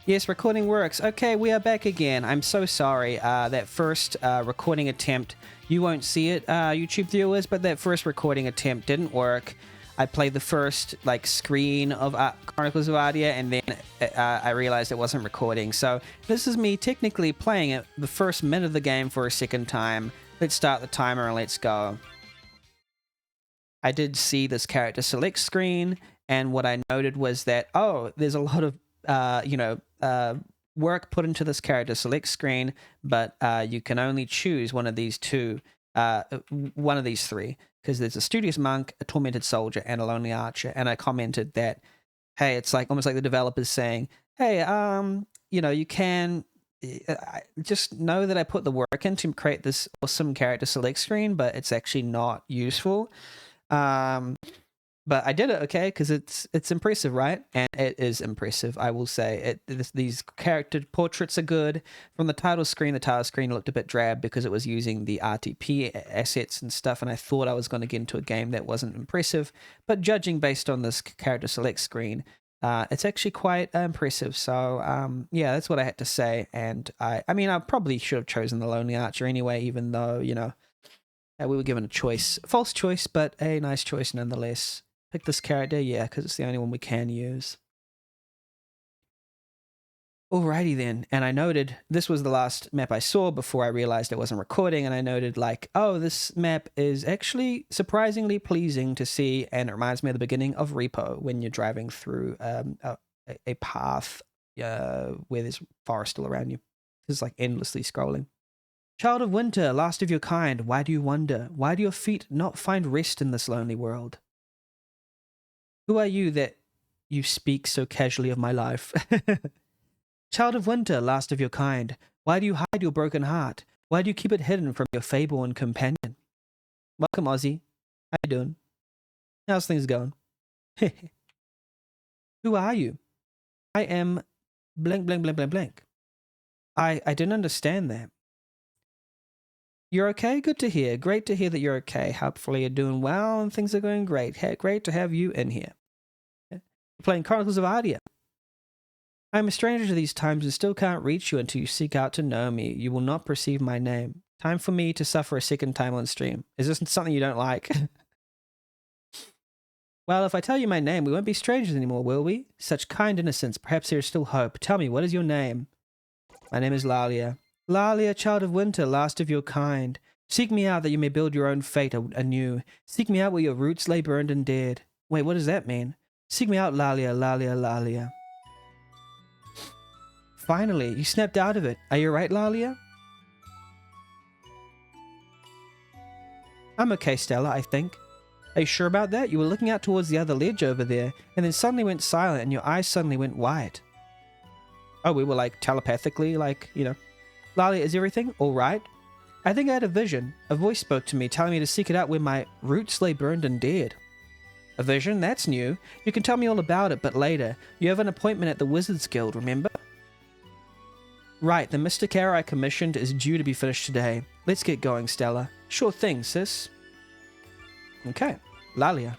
Yes, recording works. Okay, we are back again. I'm so sorry. That first recording attempt, you won't see it, YouTube viewers, but that first recording attempt didn't work. I played the first screen of Chronicles of Ardia, and then I realized it wasn't recording. So this is me technically playing it the first minute of the game for a second time. Let's start the timer and let's go. I did see this character select screen, and what I noted was that, oh, there's a lot of work put into this character select screen, but you can only choose one of these three, because there's a studious monk, a tormented soldier, and a lonely archer. And I commented that, hey, it's almost like the developers saying, hey, you can just know that I put the work in to create this awesome character select screen, but it's actually not useful. But I did it, okay, because it's impressive, right? And it is impressive, I will say. These character portraits are good. From the title screen looked a bit drab because it was using the RTP assets and stuff, and I thought I was going to get into a game that wasn't impressive. But judging based on this character select screen, it's actually quite impressive. So, yeah, that's what I had to say. And I probably should have chosen the Lonely Archer anyway, even though, we were given a choice. False choice, but a nice choice nonetheless. Pick this character, yeah, because it's the only one we can use. Alrighty then, and I noted, this was the last map I saw before I realized it wasn't recording, and I noted oh, this map is actually surprisingly pleasing to see, and it reminds me of the beginning of Repo, when you're driving through a path where there's forest all around you. It's endlessly scrolling. Child of winter, last of your kind, why do you wonder? Why do your feet not find rest in this lonely world? Who are you that you speak so casually of my life? Child of winter, last of your kind, why do you hide your broken heart? Why do you keep it hidden from your fable-born companion? Welcome, Ozzy. How you doing? How's things going? Who are you? I am blank, blank, blank, blank, blank. I didn't understand that. You're okay? Good to hear. Great to hear that you're okay. Hopefully you're doing well and things are going great. Great to have you in here. You're playing Chronicles of Ardia. I'm a stranger to these times and still can't reach you until you seek out to know me. You will not perceive my name. Time for me to suffer a second time on stream. Is this something you don't like? Well, if I tell you my name, we won't be strangers anymore, will we? Such kind innocence. Perhaps there is still hope. Tell me, what is your name? My name is Lalia. Lalia, child of winter, last of your kind. Seek me out that you may build your own fate anew. Seek me out where your roots lay burned and dead. Wait, what does that mean? Seek me out, Lalia, Lalia, Lalia. Finally, you snapped out of it. Are you right, Lalia? I'm okay, Stella, I think. Are you sure about that? You were looking out towards the other ledge over there, and then suddenly went silent, and your eyes suddenly went white. Oh, we were telepathically, Lalia, is everything all right? I think I had a vision. A voice spoke to me, telling me to seek it out where my roots lay burned and dead. A vision? That's new. You can tell me all about it, but later. You have an appointment at the Wizards Guild, remember? Right, the mystic arrow I commissioned is due to be finished today. Let's get going, Stella. Sure thing, sis. Okay, Lalia.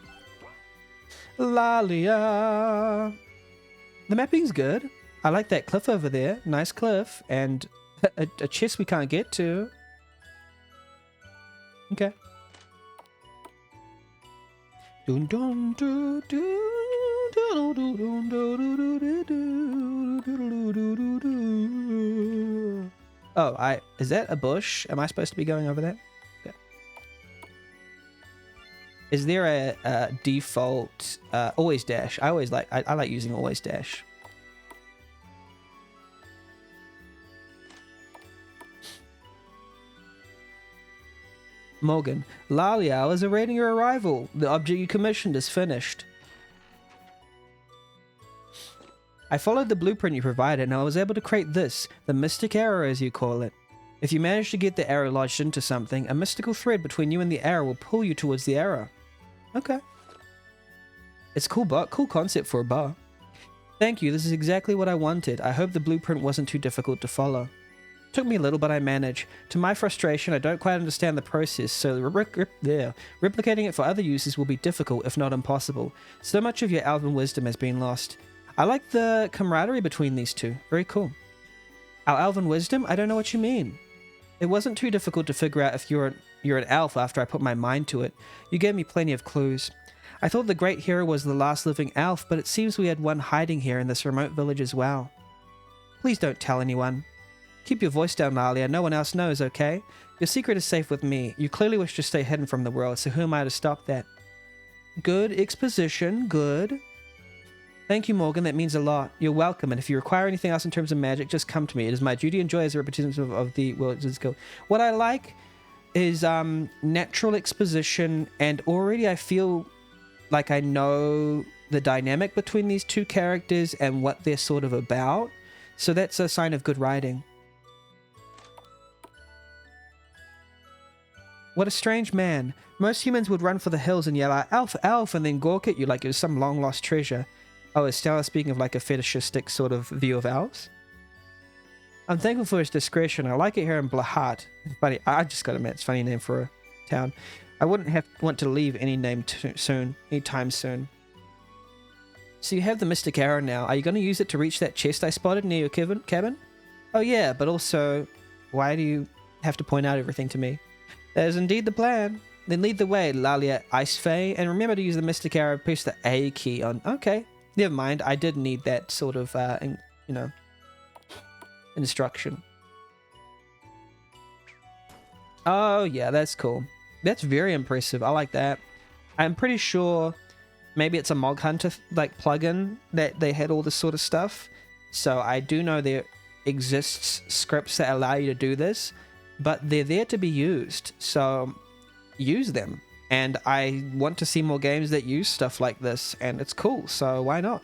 Lalia. The mapping's good. I like that cliff over there. Nice cliff. And a chest we can't get to. Okay. Dun dun dun dun. Oh, is that a bush? Am I supposed to be going over that? Okay. Is there a default always dash? I like using always dash. Morgan, Lalia, I was awaiting your arrival. The object you commissioned is finished. I followed the blueprint you provided and I was able to create this, the mystic arrow as you call it. If you manage to get the arrow lodged into something, a mystical thread between you and the arrow will pull you towards the arrow. Okay. It's cool concept for a bar. Thank you, this is exactly what I wanted. I hope the blueprint wasn't too difficult to follow. Took me a little, but I managed. To my frustration, I don't quite understand the process, so replicating it for other uses will be difficult, if not impossible. So much of your elven wisdom has been lost. I like the camaraderie between these two. Very cool. Our elven wisdom? I don't know what you mean. It wasn't too difficult to figure out if you're an elf after I put my mind to it. You gave me plenty of clues. I thought the great hero was the last living elf, but it seems we had one hiding here in this remote village as well. Please don't tell anyone. Keep your voice down, Ardia. No one else knows, okay? Your secret is safe with me. You clearly wish to stay hidden from the world, so who am I to stop that? Good exposition. Good. Thank you, Morgan. That means a lot. You're welcome, and if you require anything else in terms of magic, just come to me. It is my duty and joy as a representative of the Wizard's Guild. What I like is natural exposition, and already I feel like I know the dynamic between these two characters and what they're sort of about. So that's a sign of good writing. What a strange man. Most humans would run for the hills and yell out, "Elf, elf," and then gawk at you like it was some long-lost treasure. Oh, is Stella speaking of like a fetishistic sort of view of elves? I'm thankful for his discretion. I like it here in Blahat. Funny, I just got to admit, it's a funny name for a town. I wouldn't want to leave anytime soon. So you have the Mystic Arrow now. Are you going to use it to reach that chest I spotted near your cabin? Oh yeah, but also, why do you have to point out everything to me? That is indeed the plan. Then lead the way, Lalia Icefey, and remember to use the Mystic Arrow. Press the A key on. Okay, never mind. I did need that sort of, instruction. Oh yeah, that's cool. That's very impressive. I like that. I'm pretty sure maybe it's a Mog Hunter like plugin that they had all this sort of stuff. So I do know there exists scripts that allow you to do this, but they're there to be used. So use them. And I want to see more games that use stuff like this, and it's cool. So why not?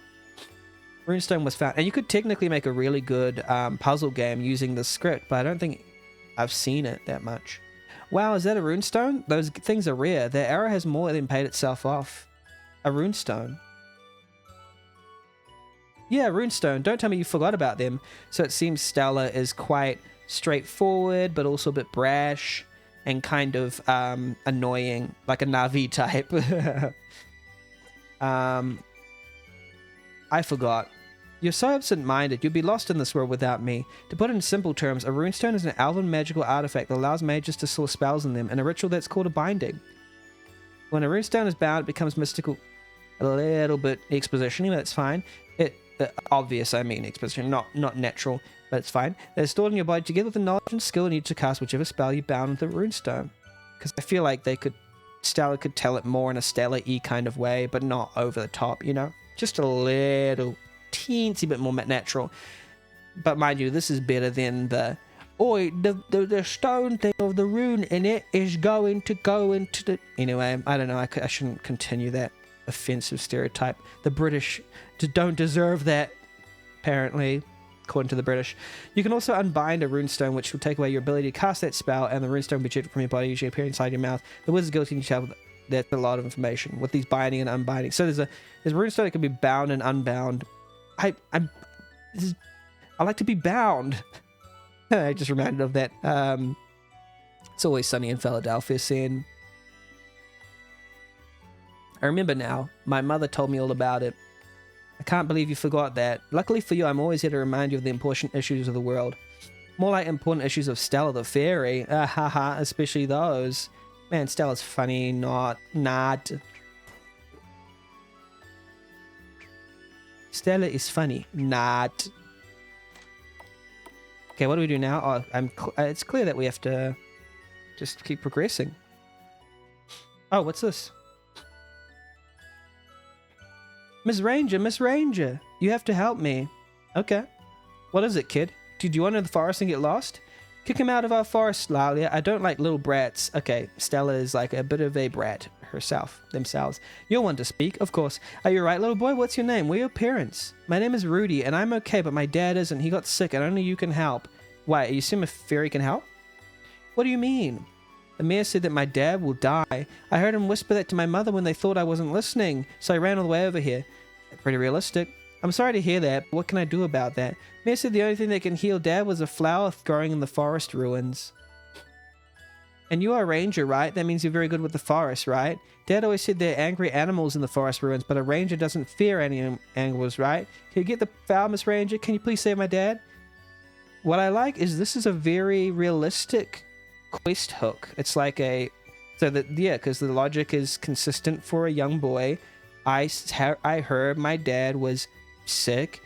Runestone was found, and you could technically make a really good puzzle game using the script, but I don't think I've seen it that much. Wow, is that a runestone? Those things are rare. Their arrow has more than paid itself off. A runestone. Yeah, runestone. Don't tell me you forgot about them. So it seems Stella is quite straightforward, but also a bit brash and kind of annoying, like a Navi type. I forgot. You're so absent-minded, you'd be lost in this world without me. To put it in simple terms, a runestone is an elven magical artifact that allows mages to store spells in them, in a ritual that's called a binding. When a runestone is bound, it becomes mystical. A little bit exposition-y, but that's fine. Obvious, I mean exposition, not natural, but it's fine. They're stored in your body together with the knowledge and skill needed to cast whichever spell you bound with the runestone. Because I feel like Stella could tell it more in a Stella-y kind of way, but not over the top, you know? Just a little teensy bit more natural. But mind you, this is better than the stone thing of the rune in it is going to go into the... Anyway, I don't know, I shouldn't continue that offensive stereotype. The British don't deserve that, apparently, according to the British. You can also unbind a runestone, which will take away your ability to cast that spell, and the runestone will be ejected from your body, usually appear inside your mouth. The Wizard's Guild teaches you that's a lot of information with these binding and unbinding. So there's a runestone that can be bound and unbound. I like to be bound. I just reminded of that. It's Always Sunny in Philadelphia scene. I remember now. My mother told me all about it. I can't believe you forgot that. Luckily for you, I'm always here to remind you of the important issues of the world. More like important issues of Stella the Fairy. Especially those. Man, Stella's funny, not. Stella is funny, not. Okay, what do we do now? Oh, it's clear that we have to just keep progressing. Oh, what's this? Miss Ranger, you have to help me. Okay. What is it, kid? Do you wander the forest and get lost? Kick him out of our forest, Lalia. I don't like little brats. Okay, Stella is like a bit of a brat themselves. You're one to speak, of course. Are you right, little boy? What's your name? Where are your parents? My name is Rudy, and I'm okay, but my dad isn't. He got sick, and only you can help. Wait, you assume a fairy can help? What do you mean? The mayor said that my dad will die. I heard him whisper that to my mother when they thought I wasn't listening, so I ran all the way over here. Pretty realistic. I'm sorry to hear that, but what can I do about that? Mayor said the only thing that can heal Dad was a flower growing in the forest ruins. And you are a ranger, right? That means you're very good with the forest, right? Dad always said there are angry animals in the forest ruins, but a ranger doesn't fear any animals, right? Can you get the farmer's ranger? Can you please save my dad? What I like is this is a very realistic quest hook. It's like a... So that, yeah, because the logic is consistent for a young boy. I heard my dad was sick.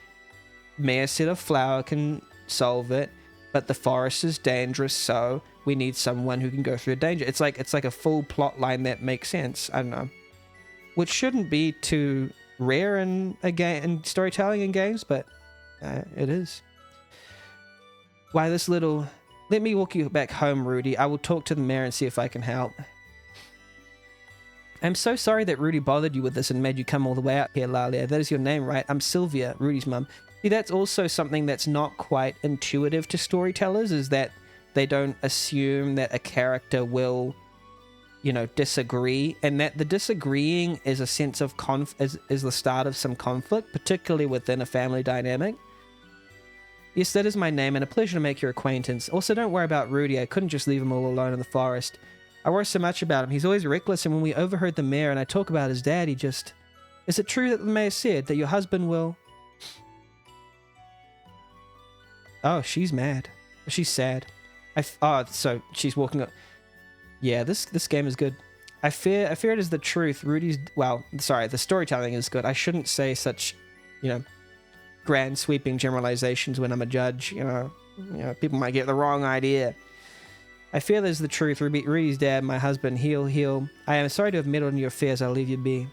Mayor said a flower can solve it, but the forest is dangerous, so we need someone who can go through the danger. It's like a full plot line that makes sense. I don't know, which shouldn't be too rare in a game in storytelling in games, but it is. Why this little? Let me walk you back home, Rudy. I will talk to the mayor and see if I can help. I'm so sorry that Rudy bothered you with this and made you come all the way out here, Lalia. That is your name, right? I'm Sylvia, Rudy's mum. See, that's also something that's not quite intuitive to storytellers, is that they don't assume that a character will, you know, disagree, and that the disagreeing is a sense of is the start of some conflict, particularly within a family dynamic. Yes, that is my name, and a pleasure to make your acquaintance. Also, don't worry about Rudy. I couldn't just leave him all alone in the forest. I worry so much about him. He's always reckless, and when we overheard the mayor and I talk about his dad, he just... Is it true that the mayor said that your husband will... Oh, she's mad. She's sad. Oh, so she's walking up. Yeah, this game is good. I fear it is the truth. Rudy's... Well, sorry, the storytelling is good. I shouldn't say such, you know, grand sweeping generalizations when I'm a judge. You know, people might get the wrong idea. I fear there's the truth. Rudy's dad, my husband, he'll... I am sorry to have meddled in your affairs. I'll leave you be.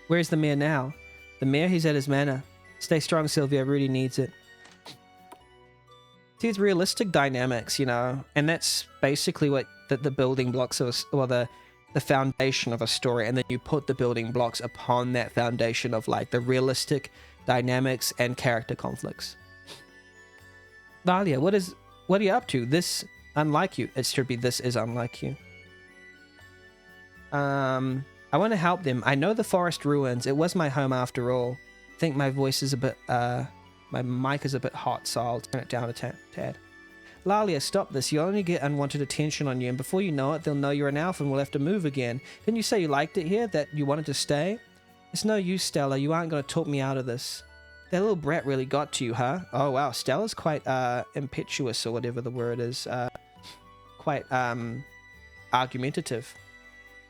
Where's the mayor now? The mayor, he's at his manor. Stay strong, Sylvia. Rudy needs it. See, it's realistic dynamics, you know, and that's basically what the building blocks of, the foundation of a story, and then you put the building blocks upon that foundation of, like, the realistic dynamics and character conflicts. Dahlia, what are you up to? This unlike you. It should be this is unlike you. I want to help them. I know the forest ruins. It was my home after all. I think my voice is a bit, my mic is a bit hot, so I'll turn it down a tad. Lalia, stop this. You only get unwanted attention on you, and before you know it, they'll know you're an elf and we'll have to move again. Didn't you say you liked it here, that you wanted to stay? It's no use, Stella. You aren't going to talk me out of this. That little brat really got to you, huh? Oh, wow. Stella's quite impetuous, or whatever the word is. Quite argumentative.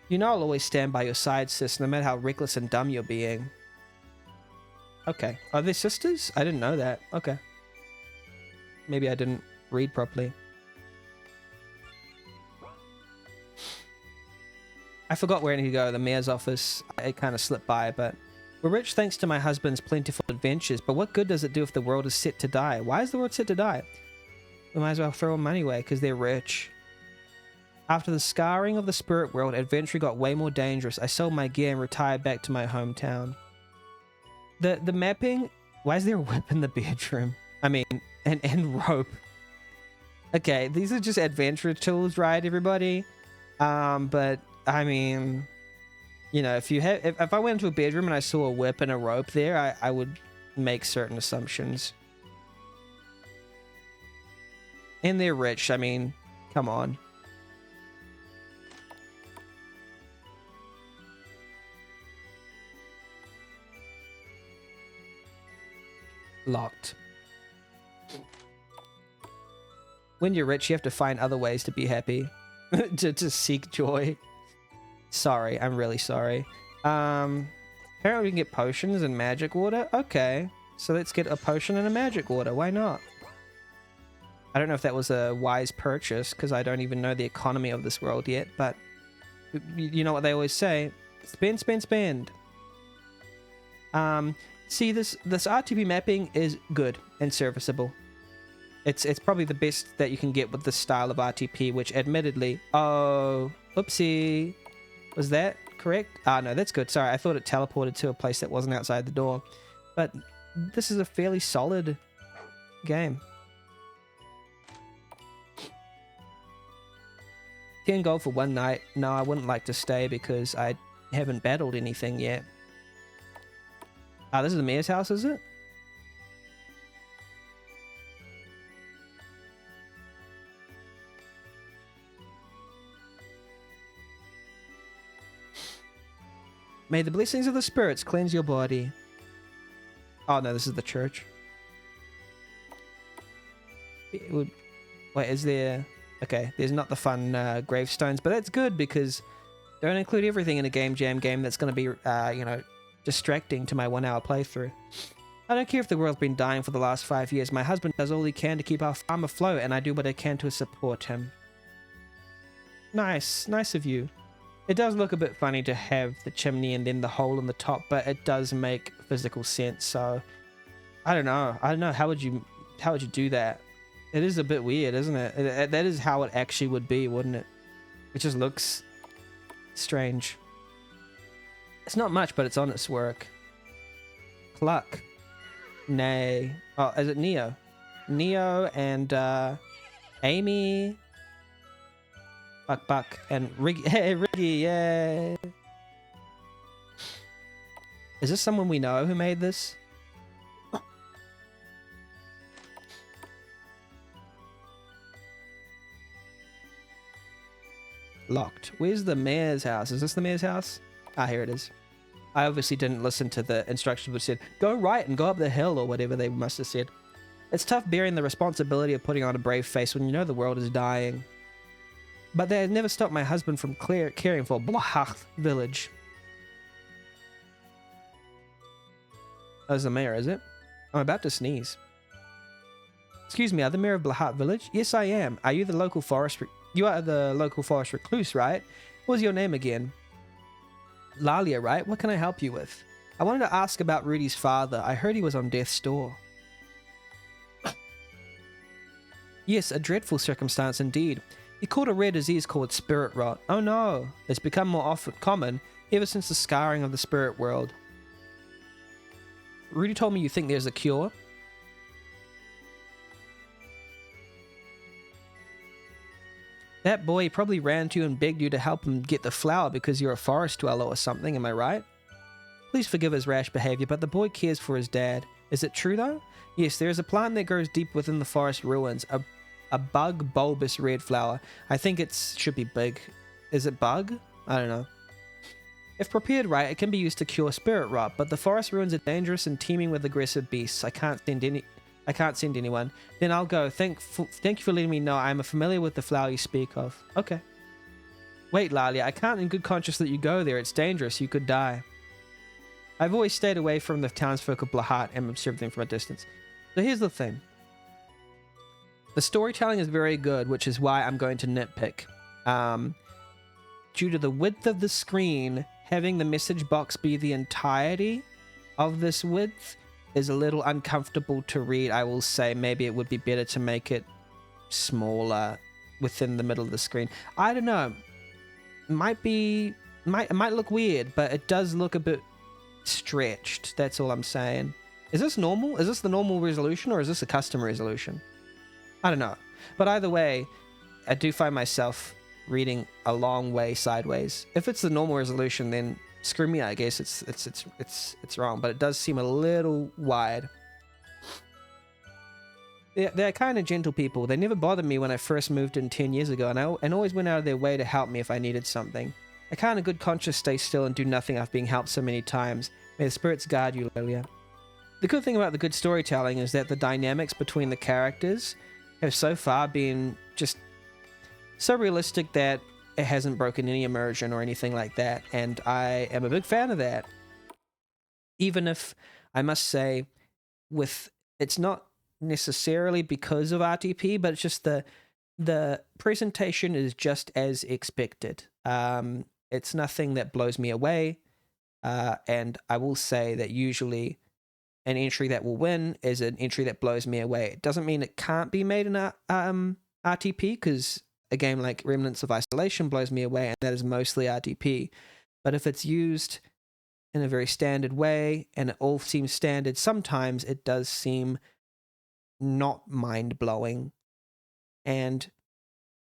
You know I'll always stand by your side, sis, no matter how reckless and dumb you're being. Okay. Are they sisters? I didn't know that. Okay. Maybe I didn't read properly. I forgot where I need to go. The mayor's office. It kind of slipped by, but... We're rich thanks to my husband's plentiful adventures, but what good does it do if the world is set to die? Why is the world set to die? We might as well throw our money away, because they're rich. After the scarring of the spirit world, adventure got way more dangerous. I sold my gear and retired back to my hometown. The mapping... Why is there a whip in the bedroom? I mean, and rope. Okay, these are just adventure tools, right, everybody? But, I mean... You know, if I went into a bedroom and I saw a whip and a rope there, I would make certain assumptions. And they're rich. I mean, come on. Locked. When you're rich, you have to find other ways to be happy. to seek joy. Sorry, I'm really sorry. Apparently we can get potions and magic water. Okay, so let's get a potion and a magic water. Why not? I don't know if that was a wise purchase, because I don't even know the economy of this world yet, but you know what they always say. Spend, spend, spend. See, this RTP mapping is good and serviceable. It's probably the best that you can get with this style of RTP, which admittedly... Oh, oopsie. Was that correct? Ah, no, that's good. Sorry, I thought it teleported to a place that wasn't outside the door. But this is a fairly solid game. 10 gold for one night. No, I wouldn't like to stay because I haven't battled anything yet. Ah, this is the mayor's house, is it? May the blessings of the spirits cleanse your body. Oh no, this is the church. Wait, is there... Okay, there's not the fun gravestones, but that's good because don't include everything in a game jam game that's going to be, you know, distracting to my 1 hour playthrough. I don't care if the world's been dying for the last 5 years. My husband does all he can to keep our farm afloat, and I do what I can to support him. Nice. Nice of you. It does look a bit funny to have the chimney and then the hole in the top, but it does make physical sense, so... I don't know. How would you do that? It is a bit weird, isn't it? That is how it actually would be, wouldn't it? It just looks strange. It's not much, but it's honest work. Cluck. Nay. Oh, is it Neo? Neo and Amy. Buck and Riggy. Hey, Riggy, yay. Is this someone we know who made this? Locked. Where's the mayor's house? Is this the mayor's house? Ah, here it is. I obviously didn't listen to the instructions which said, go right and go up the hill, or whatever they must have said. It's tough bearing the responsibility of putting on a brave face when you know the world is dying. But they had never stopped my husband from caring for Blahach village. That's the mayor, is it? I'm about to sneeze. Excuse me, are the mayor of Blahach village? Yes, I am. Are you the local forest... You are the local forest recluse, right? What was your name again? Lalia, right? What can I help you with? I wanted to ask about Rudy's father. I heard he was on death's door. Yes, a dreadful circumstance indeed. He caught a rare disease called spirit rot. Oh no, it's become more often common ever since the scarring of the spirit world. Rudy told me you think there's a cure. That boy probably ran to you and begged you to help him get the flower because you're a forest dweller or something, am I right? Please forgive his rash behavior, but the boy cares for his dad. Is it true though? Yes, there is a plant that grows deep within the forest ruins, a bug bulbous red flower. I think it should be big. Is it bug? I don't know. If prepared right, it can be used to cure spirit rot, but the forest ruins are dangerous and teeming with aggressive beasts. I can't send anyone. Then I'll go. Thank you for letting me know. I'm familiar with the flower you speak of. Okay. Wait, Lalia, I can't in good conscience let you go there. It's dangerous. You could die. I've always stayed away from the townsfolk of Blahat and observed them from a distance. So here's the thing. The storytelling is very good, which is why I'm going to nitpick. Due to the width of the screen, having the message box be the entirety of this width is a little uncomfortable to read. I will say maybe it would be better to make it smaller within the middle of the screen. I don't know. It might look weird, but it does look a bit stretched. That's all I'm saying. Is this normal? Is this the normal resolution, or is this a custom resolution? I don't know. But either way, I do find myself reading a long way sideways. If it's the normal resolution, then screw me, I guess it's wrong, but it does seem a little wide. They're kind of gentle people. They never bothered me when I first moved in 10 years ago, and always went out of their way to help me if I needed something. I can't in good conscience stay still and do nothing after being helped so many times. May the spirits guard you, Lilia. The good thing about the good storytelling is that the dynamics between the characters have so far been just so realistic that it hasn't broken any immersion or anything like that, and I am a big fan of that. Even if, I must say, it's not necessarily because of RTP, but it's just the presentation is just as expected. It's nothing that blows me away, and I will say that usually an entry that will win is an entry that blows me away. It doesn't mean it can't be made in RTP, because a game like Remnants of Isolation blows me away, and that is mostly RTP. But if it's used in a very standard way, and it all seems standard, sometimes it does seem not mind-blowing. And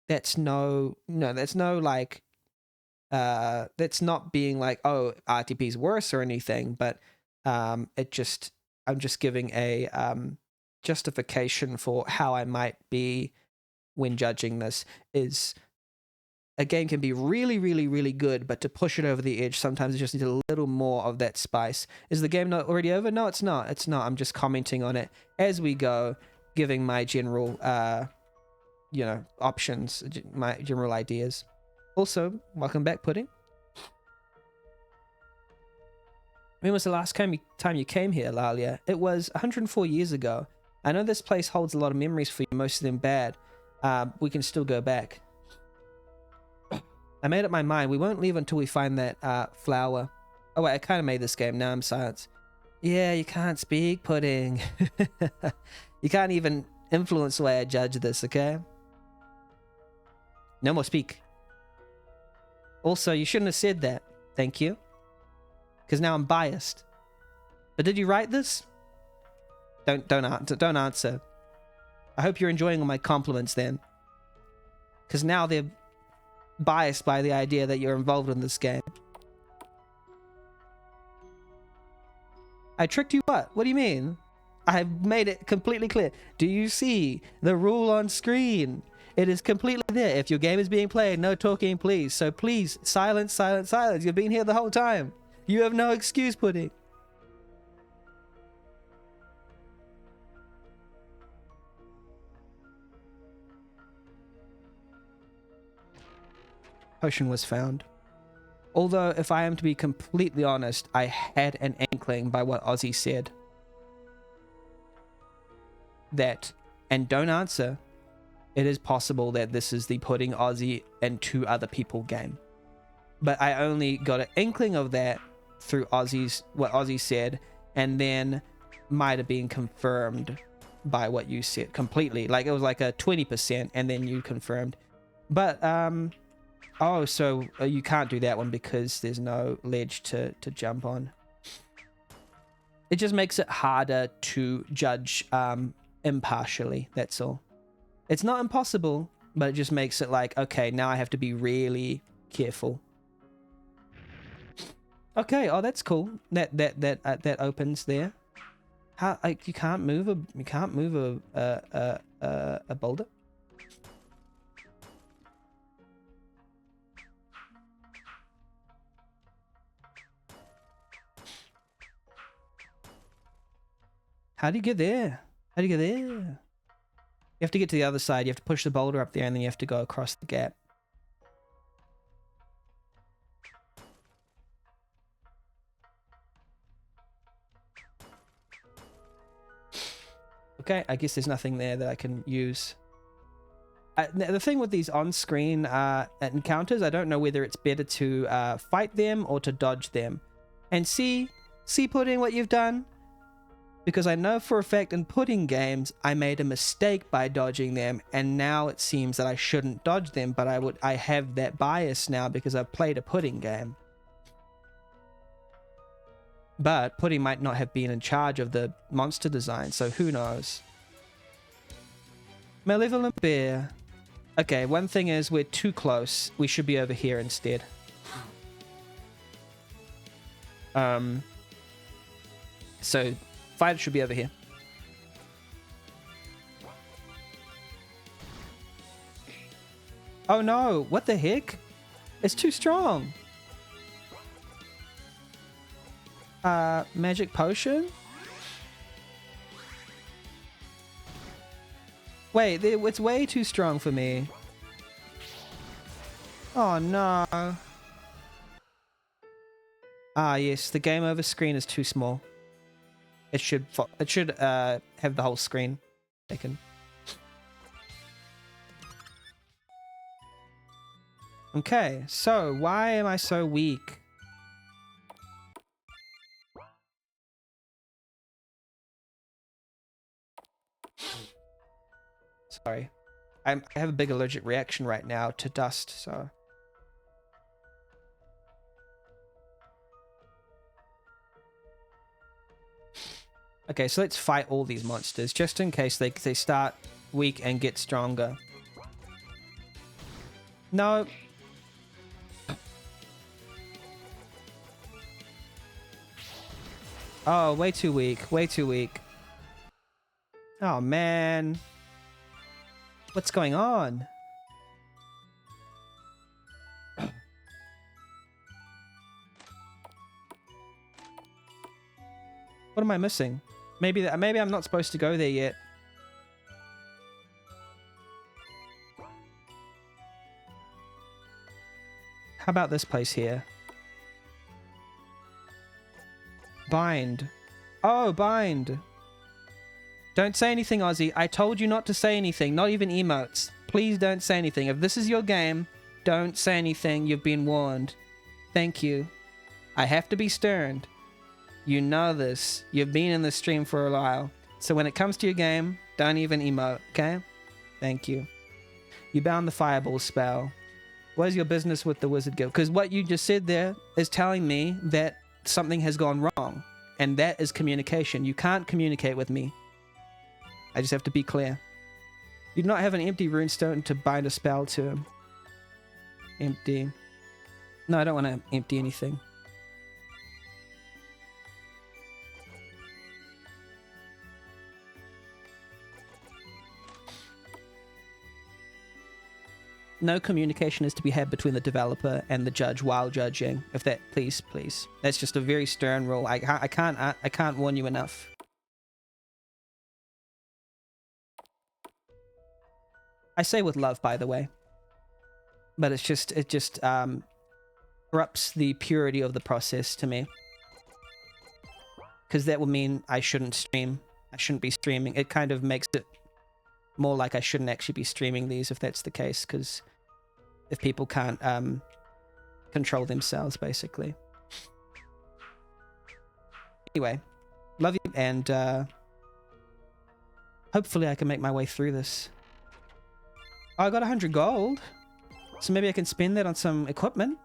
that's that's not being like, oh, RTP is worse or anything, but I'm just giving a justification for how I might be when judging this. Is a game can be really, really, really good, but to push it over the edge, sometimes it just needs a little more of that spice. Is the game not already over? No, it's not. It's not. I'm just commenting on it as we go, giving my general, options, my general ideas. Also, welcome back, Pudding. When was the last time you came here, Lalia? It was 104 years ago. I know this place holds a lot of memories for you, most of them bad. We can still go back. I made up my mind. We won't leave until we find that flower. Oh, wait, I kind of made this game. Now I'm silent. Yeah, you can't speak, Pudding. You can't even influence the way I judge this, okay? No more speak. Also, you shouldn't have said that. Thank you. Because now I'm biased. But did you write this? Don't answer. I hope you're enjoying all my compliments then. Because now they're biased by the idea that you're involved in this game. I tricked you what? What do you mean? I have made it completely clear. Do you see the rule on screen? It is completely there. If your game is being played, no talking, please. So please, silence, silence, silence. You've been here the whole time. You have no excuse, Pudding. Potion was found. Although, if I am to be completely honest, I had an inkling by what Ozzy said. That, and don't answer, it is possible that this is the Pudding, Ozzy, and 2 other people game. But I only got an inkling of that through what Ozzy said, and then might have been confirmed by what you said completely. Like, it was like a 20%, and then you confirmed. But, oh, so you can't do that one because there's no ledge to jump on. It just makes it harder to judge impartially, that's all. It's not impossible, but it just makes it like, okay, now I have to be really careful. Okay, oh, that's cool. That opens there. How you can't move a boulder? How do you get there? How do you get there? You have to get to the other side. You have to push the boulder up there, and then you have to go across the gap. Okay, I guess there's nothing there that I can use. The thing with these on-screen encounters, I don't know whether it's better to fight them or to dodge them. And see Pudding, what you've done? Because I know for a fact in Pudding games, I made a mistake by dodging them, and now it seems that I shouldn't dodge them, but I have that bias now because I've played a Pudding game. But Pudding might not have been in charge of the monster design, so who knows? Malevolent Bear. Okay, one thing is we're too close. We should be over here instead. So fight should be over here. Oh no, what the heck? It's too strong. Magic potion? Wait, it's way too strong for me. Oh no. Ah yes, the game over screen is too small. It should have the whole screen taken. Okay, so why am I so weak? Sorry. I have a big allergic reaction right now to dust, so... Okay, so let's fight all these monsters, just in case they start weak and get stronger. No. Oh, way too weak, way too weak. Oh, man. What's going on? What am I missing? Maybe I'm not supposed to go there yet. How about this place here? Bind. Oh, bind. Don't say anything, Ozzy. I told you not to say anything. Not even emotes. Please don't say anything. If this is your game, don't say anything. You've been warned. Thank you. I have to be stern. You know this. You've been in the stream for a while. So when it comes to your game, don't even emote, okay? Thank you. You bound the fireball spell. What is your business with the Wizard Guild? Because what you just said there is telling me that something has gone wrong. And that is communication. You can't communicate with me. I just have to be clear. You do not have an empty runestone to bind a spell to. Empty. No, I don't want to empty anything. No communication is to be had between the developer and the judge while judging. If that, please. That's just a very stern rule. I can't warn you enough. I say with love, by the way. But it just corrupts the purity of the process to me. Because that would mean I shouldn't stream. I shouldn't be streaming. It kind of makes it more like I shouldn't actually be streaming these if that's the case. Because if people can't control themselves, basically. Anyway, love you, and hopefully I can make my way through this. Oh, I got 100 gold. So maybe I can spend that on some equipment.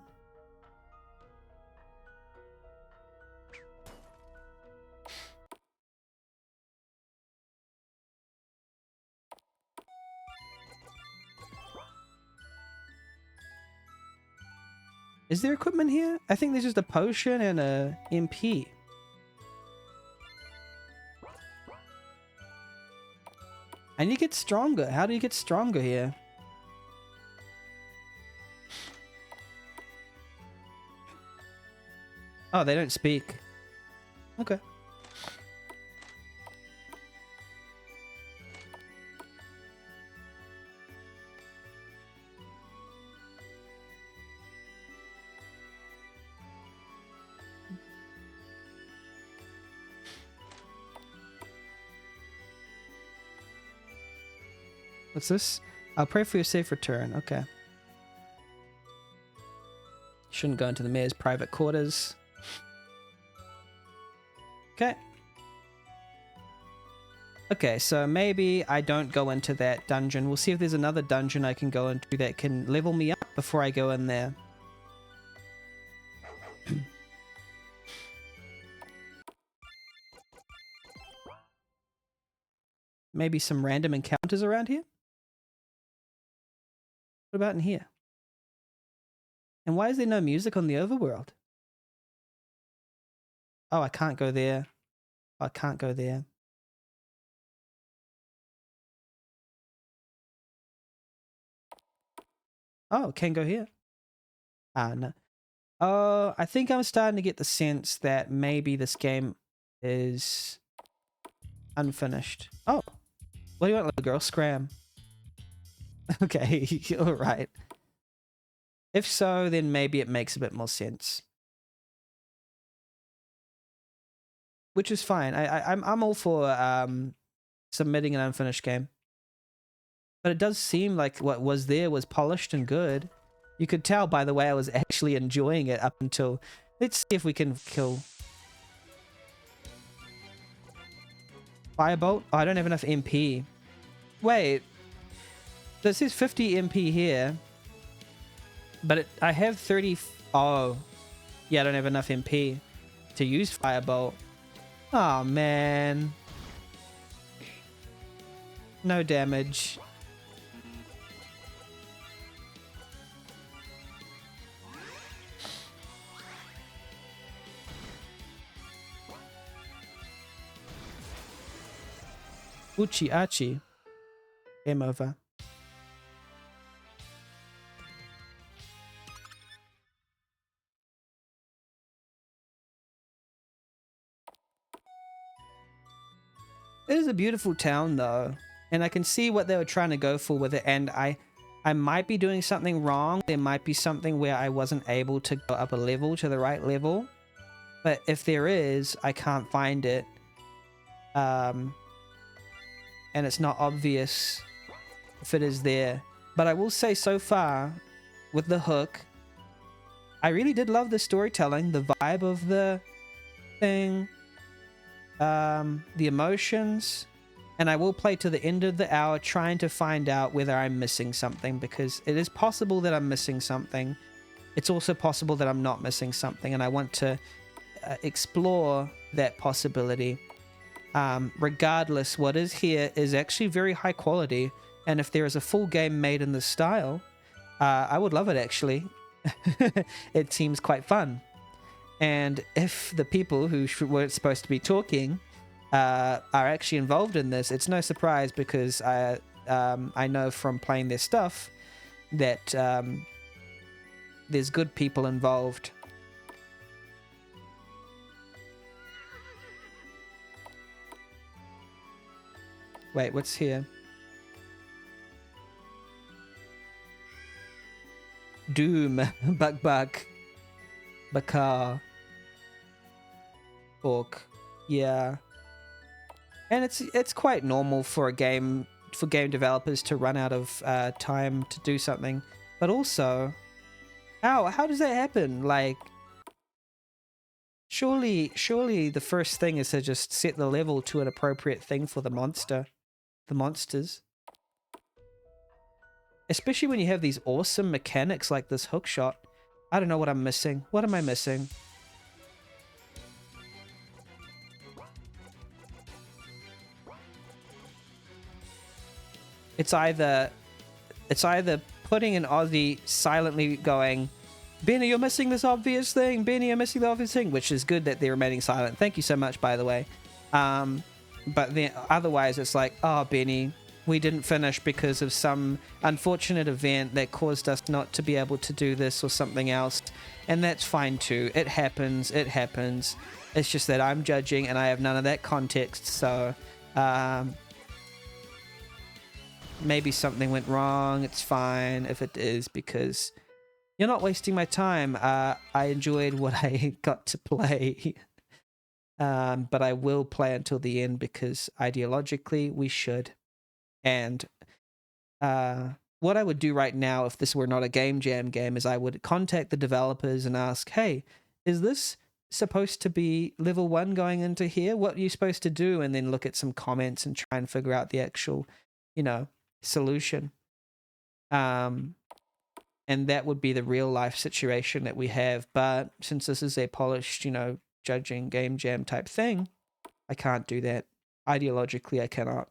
Is there equipment here? I think there's just a potion and a MP. I need to get stronger. How do you get stronger here? Oh, they don't speak. Okay. What's this? I'll pray for your safe return. Okay. Shouldn't go into the mayor's private quarters. Okay. Okay, so maybe I don't go into that dungeon. We'll see if there's another dungeon I can go into that can level me up before I go in there. Maybe some random encounters around here? What about in here? And why is there no music on the overworld? Oh, I can't go there. I can't go there. Oh, can go here. Ah, no. Oh, I think I'm starting to get the sense that maybe this game is unfinished. Oh, what do you want, little girl? Scram. Okay, all right. If so, then maybe it makes a bit more sense. Which is fine. I'm all for submitting an unfinished game. But it does seem like what was there was polished and good. You could tell by the way I was actually enjoying it up until... Let's see if we can kill... Firebolt? Oh, I don't have enough MP. Wait. This is 50 MP here. But I have 30... Oh. Yeah, I don't have enough MP to use Firebolt. Oh, man. No damage. Uchi Achi. Game over. is a beautiful town though, and I can see what they were trying to go for with it, and I might be doing something wrong. There might be something where I wasn't able to go up a level to the right level, but if there is, I can't find it. And it's not obvious if it is there. But I will say so far, with the hook, I really did love the storytelling, the vibe of the thing, the emotions, and I will play to the end of the hour trying to find out whether I'm missing something, because it is possible that I'm missing something. It's also possible that I'm not missing something, and I want to explore that possibility. Regardless, what is here is actually very high quality, and if there is a full game made in this style, I would love it actually. It seems quite fun. And if the people who weren't supposed to be talking are actually involved in this, it's no surprise, because I know from playing their stuff that there's good people involved. Wait, what's here? Doom, Buck, Bakar, Orc, yeah. And it's quite normal for game developers to run out of time to do something, but also, how does that happen? Like, surely the first thing is to just set the level to an appropriate thing for the monsters. Especially when you have these awesome mechanics like this hook shot. I don't know what I'm missing. What am I missing? It's either putting an Aussie silently going, Benny, you're missing this obvious thing. Benny, you're missing the obvious thing, which is good that they're remaining silent. Thank you so much, by the way. But then otherwise it's like, oh, Benny, we didn't finish because of some unfortunate event that caused us not to be able to do this or something else. And that's fine too. It happens. It's just that I'm judging and I have none of that context. So maybe something went wrong. It's fine if it is, because you're not wasting my time. I enjoyed what I got to play. But I will play until the end, because ideologically we should. And what I would do right now, if this were not a Game Jam game, is I would contact the developers and ask, hey, is this supposed to be level 1 going into here? What are you supposed to do? And then look at some comments and try and figure out the actual, solution. And that would be the real life situation that we have. But since this is a polished, judging Game Jam type thing, I can't do that. Ideologically, I cannot.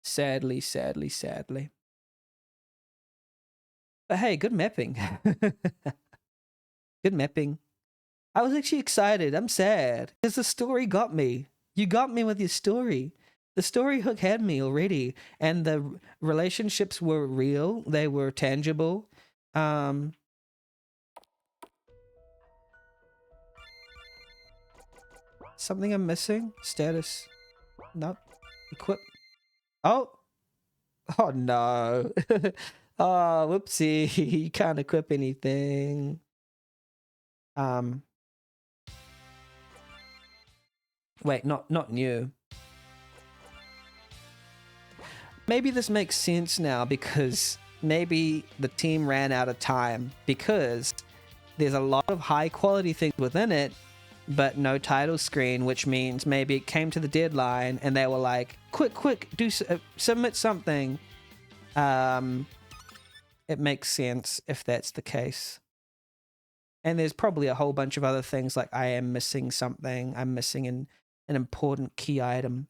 Sadly. But hey, good mapping. Good mapping. I was actually excited. I'm sad because the story got me. You got me with your story. The story hook had me already, and the relationships were real. They were tangible. Something I'm missing? Status. Not equip. Oh no. Oh, whoopsie. You can't equip anything. Wait, not new. Maybe this makes sense now, because maybe the team ran out of time, because there's a lot of high quality things within it, but no title screen, which means maybe it came to the deadline and they were like, quick, submit something. It makes sense if that's the case. And there's probably a whole bunch of other things, like I am missing something. I'm missing an important key item.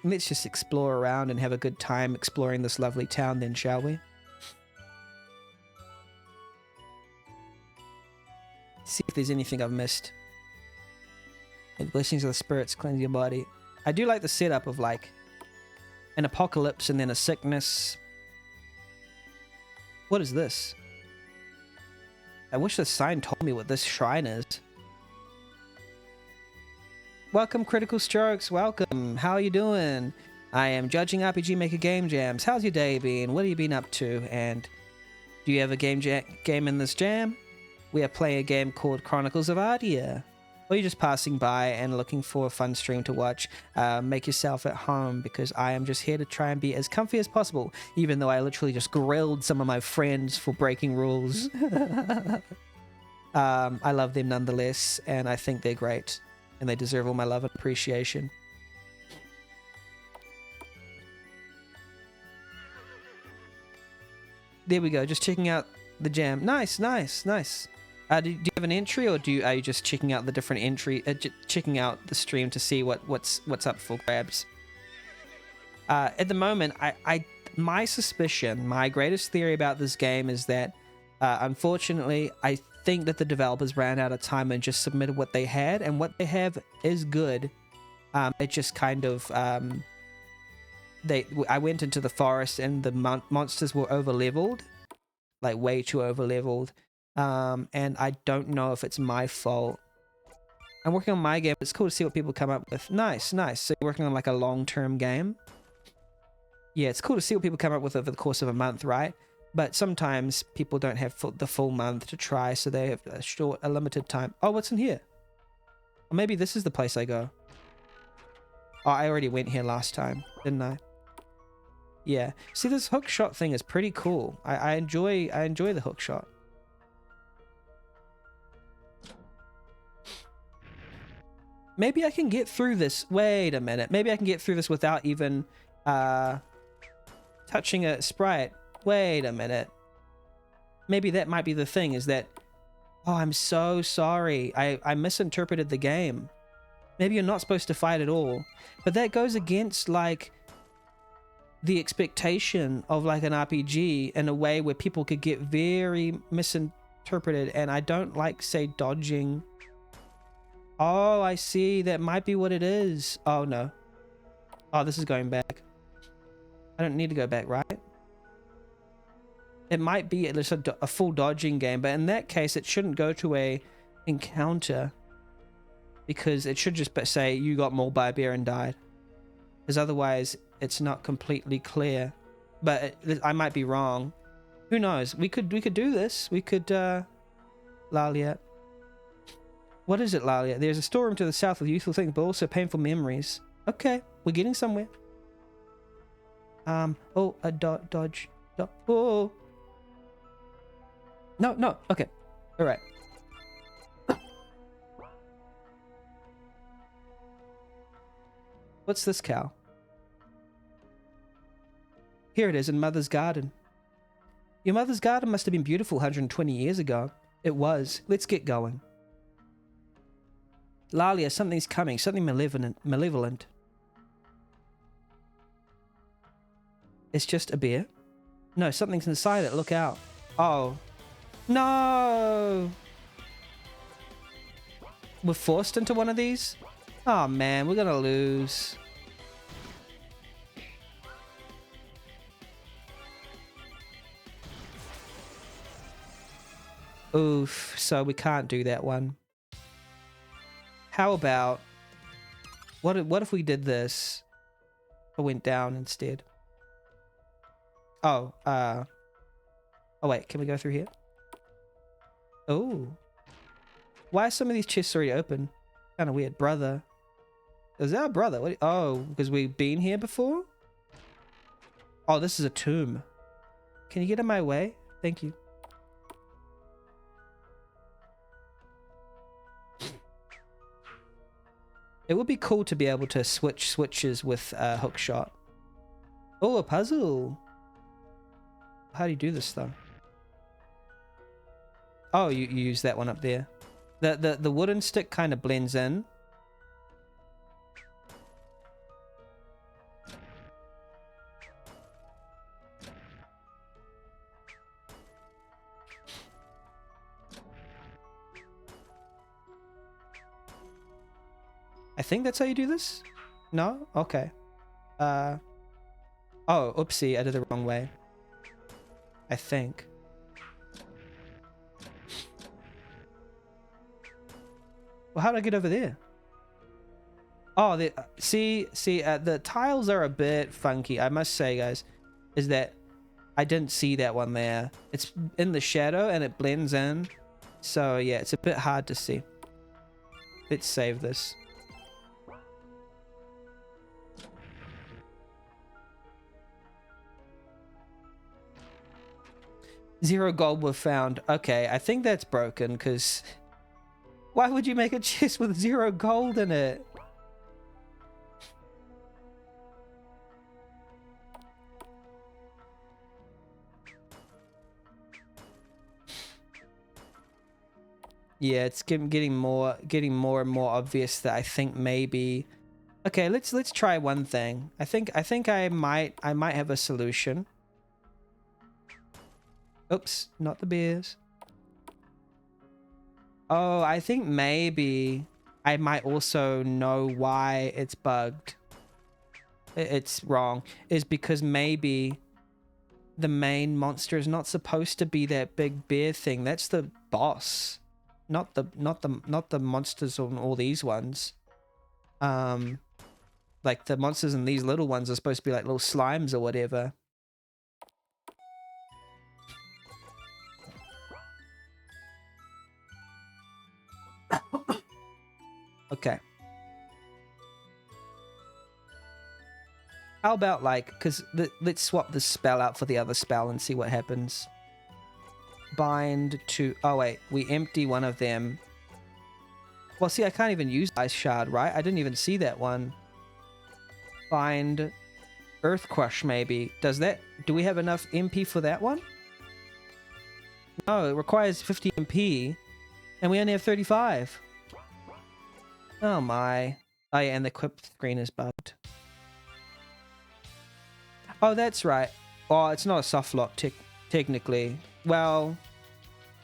Let's just explore around and have a good time exploring this lovely town then, shall we? See if there's anything I've missed. And blessings of the spirits cleanse your body. I do like the setup of like an apocalypse and then a sickness. What is this? I wish the sign told me what this shrine is. Welcome, Critical Strokes. Welcome. How are you doing? I am judging RPG Maker Game Jams. How's your day been? What have you been up to? And do you have a game in this jam? We are playing a game called Chronicles of Ardia. Or you're just passing by and looking for a fun stream to watch. Make yourself at home, because I am just here to try and be as comfy as possible, even though I literally just grilled some of my friends for breaking rules. I love them nonetheless, and I think they're great, and they deserve all my love and appreciation. There we go, just checking out the jam. Nice, nice, nice. Do you have an entry, or are you just checking out the different entry, checking out the stream to see what's up for grabs? At the moment, my suspicion, my greatest theory about this game is that, unfortunately, I think that the developers ran out of time and just submitted what they had, and what they have is good. It just kind of I went into the forest and the monsters were over leveled, like way too over leveled. And I don't know if it's my fault. I'm working on my game. It's cool to see what people come up with. Nice, nice. So you're working on like a long-term game? Yeah, it's cool to see what people come up with over the course of a month, right? But sometimes people don't have the full month to try, so they have a limited time. Oh, what's in here? Or maybe this is the place I go. Oh, I already went here last time, didn't I? Yeah. See, this hook shot thing is pretty cool. I enjoy the hook shot. Maybe I can get through this. Wait a minute. Maybe I can get through this without even touching a sprite. Wait a minute. Maybe that might be the thing, is that... Oh, I'm so sorry. I misinterpreted the game. Maybe you're not supposed to fight at all. But that goes against, like, the expectation of, like, an RPG in a way where people could get very misinterpreted. And I don't like, say, dodging... Oh, I see. That might be what it is. Oh, no. Oh, this is going back. I don't need to go back, right? It might be at least a full dodging game, but in that case, it shouldn't go to a encounter, because it should just say you got mauled by a bear and died. Because otherwise, it's not completely clear. But I might be wrong. Who knows? We could do this. We could, Lalia. What is it, Lalia? There's a storeroom to the south with useful things, but also painful memories. Okay, we're getting somewhere. Oh, a dodge. Oh. No, okay. Alright. What's this cow? Here it is in Mother's garden. Your mother's garden must have been beautiful 120 years ago. It was. Let's get going. Lalia, something's coming. Something malevolent. It's just a bear? No, something's inside it. Look out. Oh. No! We're forced into one of these? Oh man, we're gonna lose. Oof, so we can't do that one. How about... What if we did this? Or went down instead? Oh, oh wait, can we go through here? Oh. Why are some of these chests already open? Kind of weird. Brother. Is that a brother? What? Oh, because we've been here before? Oh, this is a tomb. Can you get in my way? Thank you. It would be cool to be able to switch switches with hookshot. Oh, a puzzle. How do you do this though? Oh, you use that one up there. The wooden stick kind of blends in. I think that's how you do this? No? Okay. Oh, oopsie, I did it the wrong way. I think. Well, how did I get over there? Oh, the tiles are a bit funky, I must say, guys. Is that I didn't see that one there. It's in the shadow and it blends in. So yeah, it's a bit hard to see. Let's save this. Zero gold were found. Okay, I think that's broken because why would you make a chest with 0 gold in it? Yeah, it's getting more and more obvious that I think maybe. Okay, let's try one thing. I think I might have a solution. Oops, not the bears. Oh, I think maybe I might also know why it's bugged. It's wrong. Is because maybe the main monster is not supposed to be that big bear thing. That's the boss. Not the monsters on all these ones. Like the monsters in these little ones are supposed to be like little slimes or whatever. Okay. How about like, because let's swap the spell out for the other spell and see what happens. Bind to, oh wait, we empty one of them. Well, see, I can't even use Ice Shard, right? I didn't even see that one. Bind Earth Crush, maybe. Does that, do we have enough MP for that one? No, it requires 50 MP, and we only have 35. Oh my. Oh yeah, and the equip screen is bugged. Oh, that's right. Oh, it's not a soft lock, technically. Well,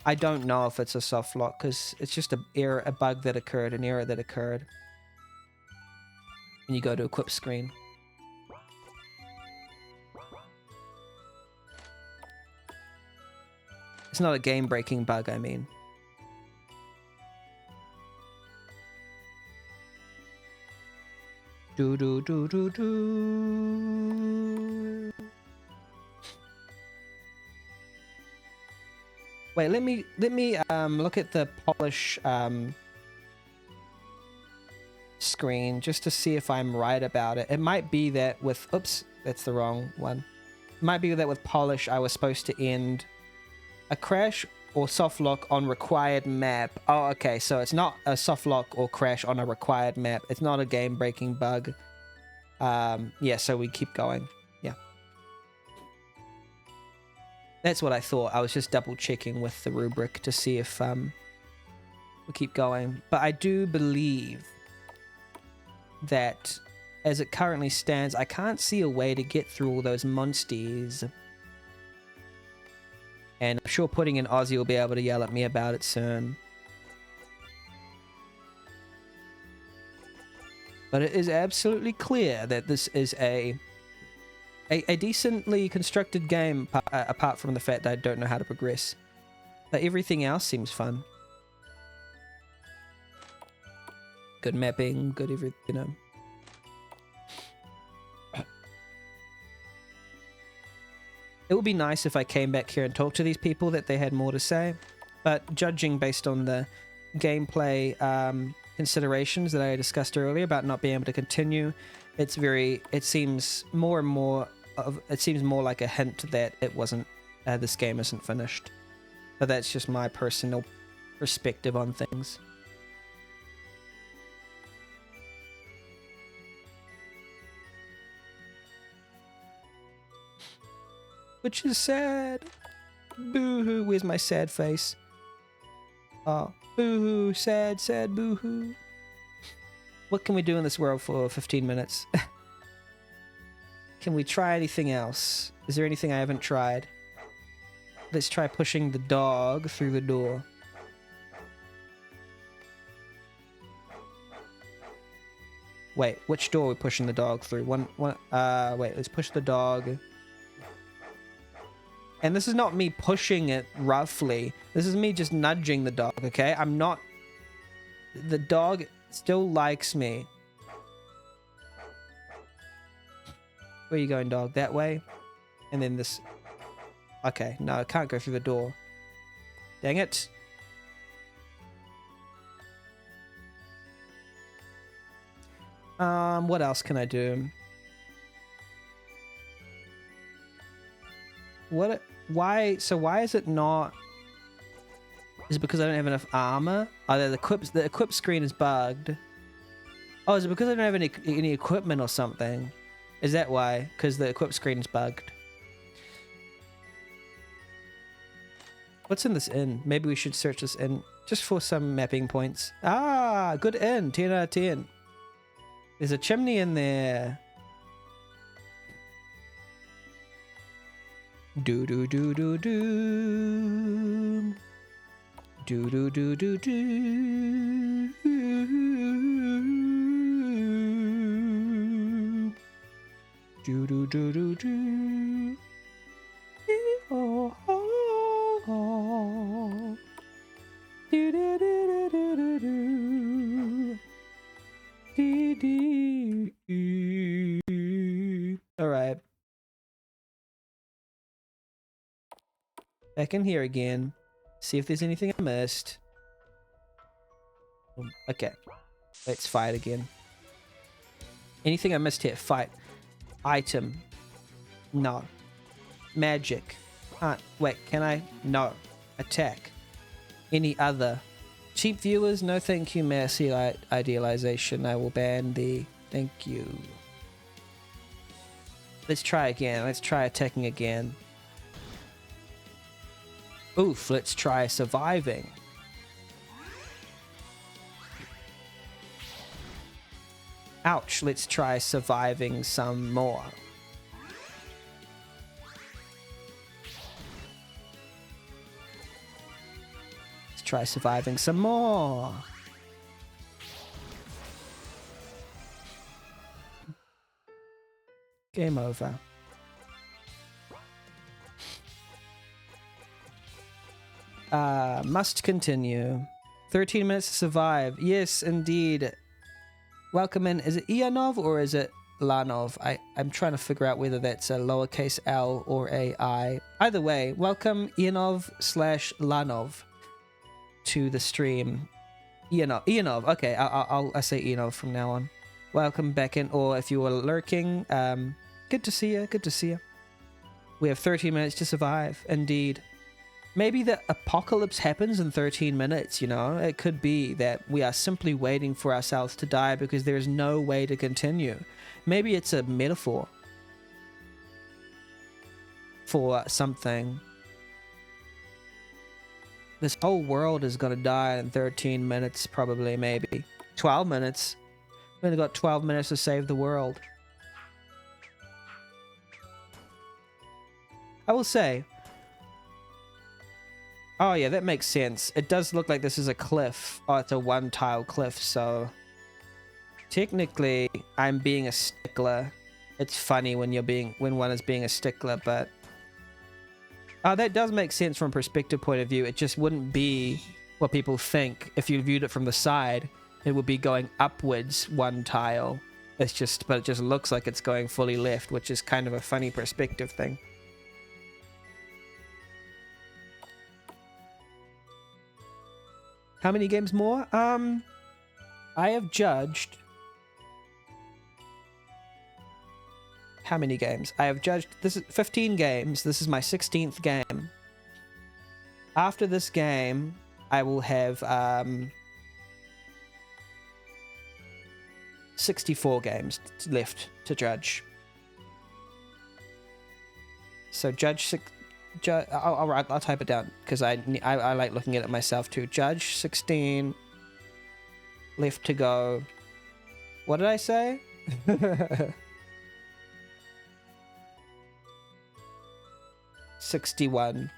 I don't know if it's a soft lock, because it's just a bug that occurred, an error that occurred. When you go to equip screen. It's not a game-breaking bug, I mean. Do do do do do. Wait, let me look at the polish screen just to see if I'm right about it. It might be that with oops, that's the wrong one. It might be that with polish I was supposed to end a crash or soft lock on required map. Oh, okay, so it's not a soft lock or crash on a required map. It's not a game-breaking bug. Yeah, so we keep going. Yeah. That's what I thought. I was just double-checking with the rubric to see if we keep going. But I do believe that as it currently stands, I can't see a way to get through all those monsters. And I'm sure putting in Aussie will be able to yell at me about it soon. But it is absolutely clear that this is a decently constructed game, apart from the fact that I don't know how to progress. But everything else seems fun. Good mapping, good everything, you know. It would be nice if I came back here and talked to these people, that they had more to say. But judging based on the gameplay considerations that I discussed earlier about not being able to continue, it seems more and more it seems more like a hint that it wasn't this game isn't finished. But that's just my personal perspective on things. Which is sad. Boo-hoo. Where's my sad face? Oh, boo-hoo. Sad, sad, boo-hoo. What can we do in this world for 15 minutes? Can we try anything else? Is there anything I haven't tried? Let's try pushing the dog through the door. Wait, which door are we pushing the dog through? Wait, let's push the dog. And this is not me pushing it roughly. This is me just nudging the dog, okay? I'm not the dog still likes me. Where are you going, dog? That way? And then this... Okay, no, I can't go through the door. Dang it. What else can I do? Why is it not... Is it because I don't have enough armor? Oh, the equip screen is bugged. Oh, is it because I don't have any equipment or something? Is that why? Because the equip screen is bugged. What's in this inn? Maybe we should search this inn just for some mapping points. Ah, good inn. 10 out of 10. There's a chimney in there. Do do do do do. Do do do do do. Do do do do do. Oh, oh, oh. Do do do do do do. Do do. All right. Back in here again. See if there's anything I missed. Okay. Let's fight again. Anything I missed here? Fight. Item. No. Magic. Wait, can I? No. Attack. Any other? Cheap viewers? No thank you. Mercy idealization. I will ban the... Thank you. Let's try again. Let's try attacking again. Oof, let's try surviving. Ouch, let's try surviving some more. Let's try surviving some more. Game over. Must continue. 13 minutes to survive. Yes, indeed. Welcome in. Is it Ianov or is it Lanov? I'm trying to figure out whether that's a lowercase L or a I. Either way, welcome Ianov/Lanov to the stream. Ianov. Okay, I'll say Ianov from now on. Welcome back in, or if you were lurking, good to see you. Good to see you. We have 13 minutes to survive. Indeed. Maybe the apocalypse happens in 13 minutes, you know? It could be that we are simply waiting for ourselves to die because there is no way to continue. Maybe it's a metaphor for something. This whole world is going to die in 13 minutes, probably, maybe. 12 minutes. We've only got 12 minutes to save the world. I will say... Oh yeah, that makes sense. It does look like this is a cliff. Oh, it's a one-tile cliff, so... Technically, I'm being a stickler. It's funny when one is being a stickler, but... Oh, that does make sense from a perspective point of view. It just wouldn't be what people think. If you viewed it from the side, it would be going upwards one tile. But it just looks like it's going fully left, which is kind of a funny perspective thing. How many games more? I have judged... How many games? I have judged... This is 15 games. This is my 16th game. After this game, I will have 64 games left to judge. So judge... I'll type it down because I like looking at it myself too. Judge 16 left to go. What did I say? 61.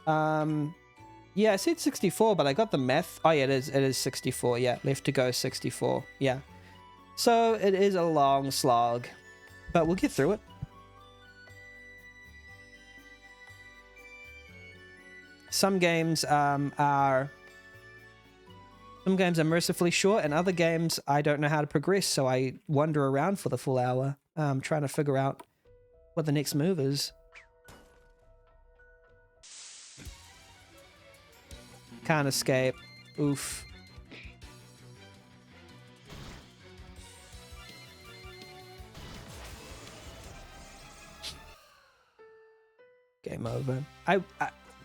Yeah, I said 64, but I got the math. Oh yeah, it is 64. Yeah, left to go 64. Yeah. So it is a long slog, but we'll get through it. Some games are Some games are mercifully short, and other games I don't know how to progress, so I wander around for the full hour, trying to figure out what the next move is. Can't escape. Oof. Game over.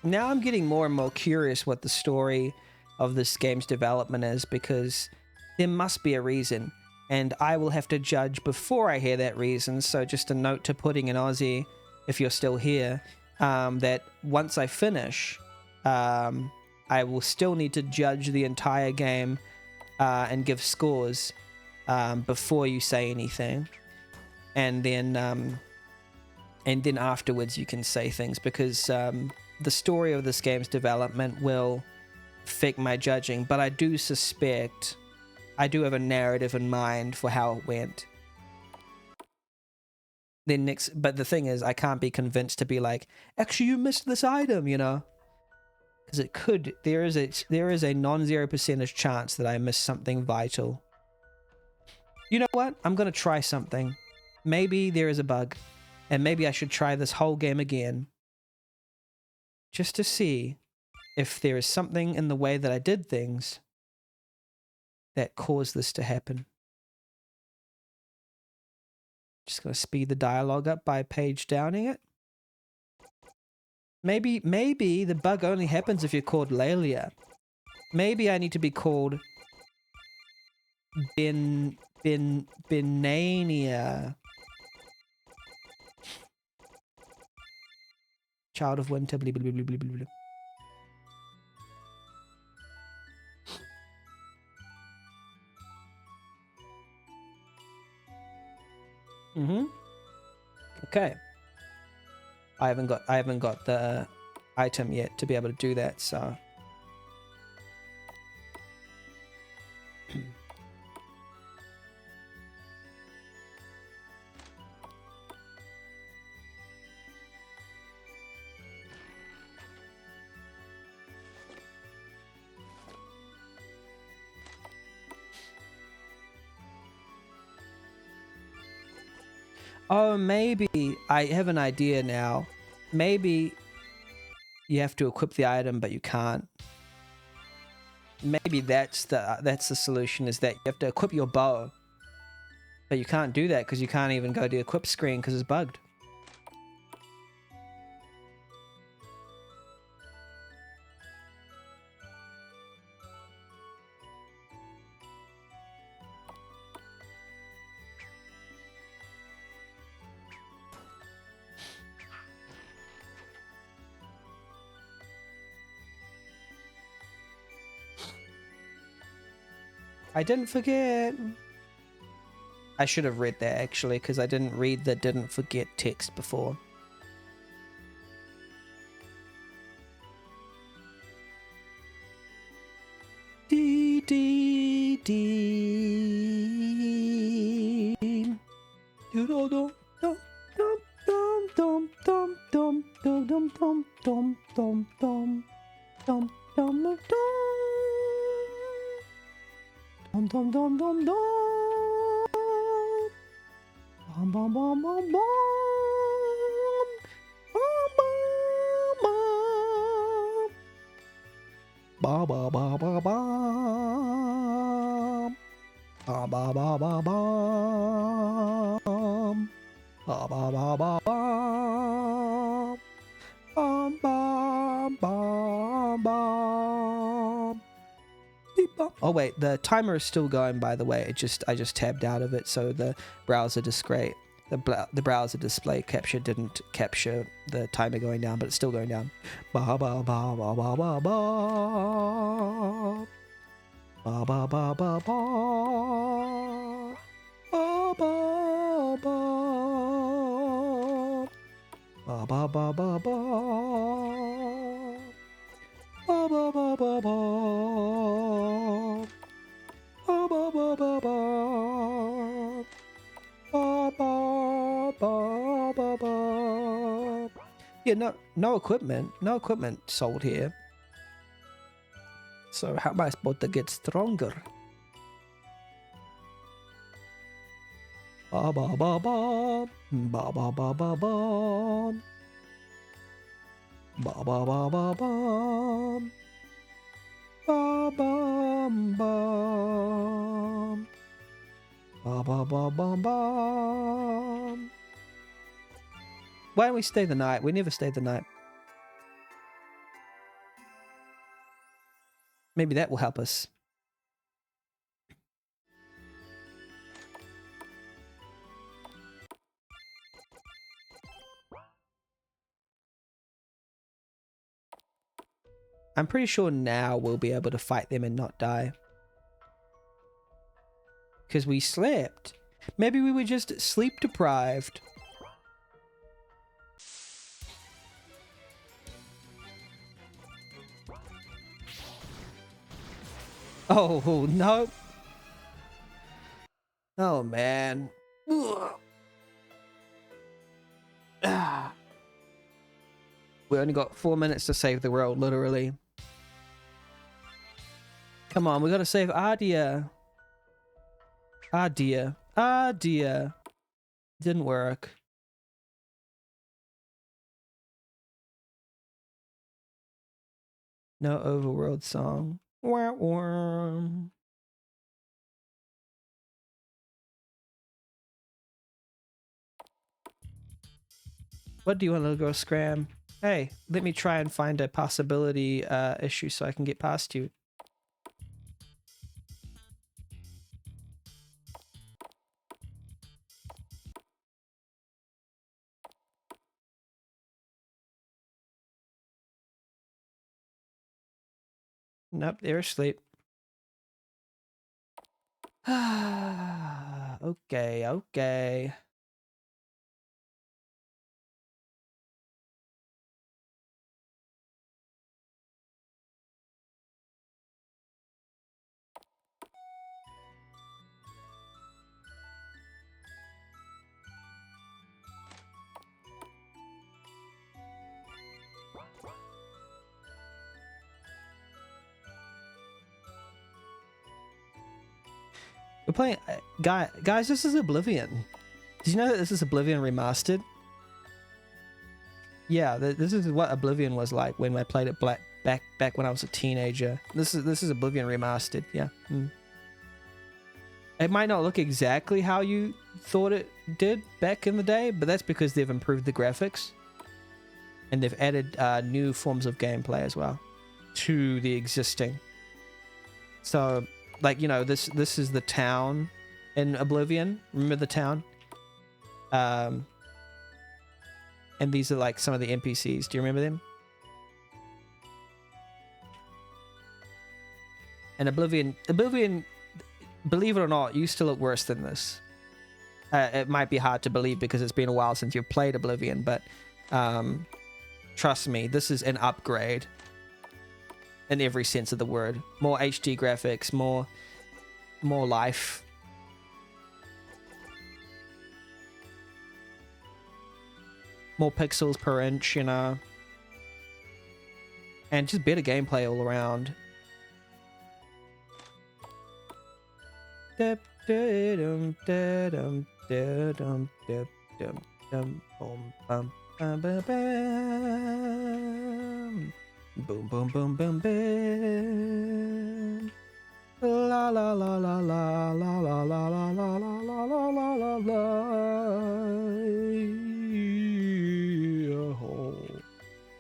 Now I'm getting more and more curious what the story of this game's development is, because there must be a reason, and I will have to judge before I hear that reason. So just a note to Pudding in Aussie, if you're still here, that once I finish, I will still need to judge the entire game and give scores before you say anything, and then afterwards you can say things, because the story of this game's development will affect my judging. But I do suspect I do have a narrative in mind for how it went. Then but the thing is, I can't be convinced to be like, actually you missed this item, you know, because it could. There is a non-zero percentage chance that I missed something vital. You know what? I'm gonna try something. Maybe there is a bug, and maybe I should try this whole game again, just to see if there is something in the way that I did things that caused this to happen. Just gonna speed the dialogue up by page downing it. Maybe the bug only happens if you're called Lelia. Maybe I need to be called Benania. Child of Winter, blah, blah, blah, blah, blah, blah. Okay. I haven't got the item yet to be able to do that, so oh, maybe I have an idea now. Maybe you have to equip the item, but you can't. Maybe that's the solution, is that you have to equip your bow, but you can't do that because you can't even go to the equip screen because it's bugged. I didn't forget. I should have read that, actually, because I didn't read the didn't forget text before. Dee dee dee. Do do do dum dum dum dum dum dum dum dum dum dum dum dum dum dum. Dum dum dum dum dum. Bum bum bum bum bum. Bum bum bum. Ba ba ba ba ba. Ba ba ba ba ba. Ba ba ba ba ba. Bum bum bum bum. Oh wait, the timer is still going, by the way. I just tabbed out of it, so the browser display capture didn't capture the timer going down, but it's still going down. Ba ba ba ba ba ba ba. Ba ba ba ba ba. Ba ba ba. Ba ba ba ba ba. Ba ba ba ba ba. Ba ba ba ba ba. Ba ba ba ba ba. Yeah, no equipment sold here. So how am I supposed to get stronger? Ba ba ba ba ba ba ba ba ba ba ba ba ba ba ba bum bum ba ba ba bum bum. Why don't we stay the night? We never stayed the night. Maybe that will help us. I'm pretty sure now we'll be able to fight them and not die. Because we slept. Maybe we were just sleep deprived. Oh, no. Oh, man. Ah. We only got 4 minutes to save the world, literally. Come on, we gotta save Ardia. Ardia. Ardia. Didn't work. No overworld song. Wah, wah. What do you want to go scram? Hey, let me try and find a possibility issue so I can get past you. Nope, they're asleep. Okay, okay. We're playing... guys, this is Oblivion. Did you know that this is Oblivion Remastered? Yeah, this is what Oblivion was like when I played it back when I was a teenager. This is Oblivion Remastered, yeah. It might not look exactly how you thought it did back in the day, but that's because they've improved the graphics. And they've added new forms of gameplay as well to the existing. So, like, you know, this is the town in Oblivion. Remember the town? And these are like some of the NPCs. Do you remember them? And Oblivion, believe it or not, used to look worse than this. It might be hard to believe because it's been a while since you've played Oblivion, but trust me, this is an upgrade in every sense of the word. More HD graphics, more life. More pixels per inch, you know. And just better gameplay all around. Boom, boom, boom, boom, boom. La la la la la la la la la la la la la la la la.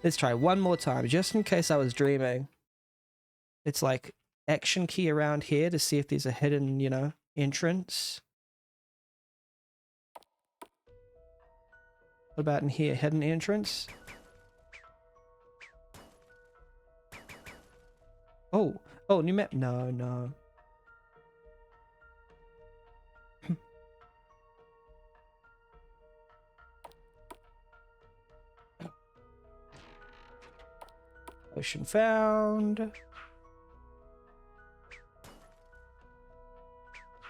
Let's try one more time, just in case I was dreaming. It's like action key around here to see if there's a hidden, you know, entrance. What about in here? Hidden entrance? Oh, new map. No. Ocean found.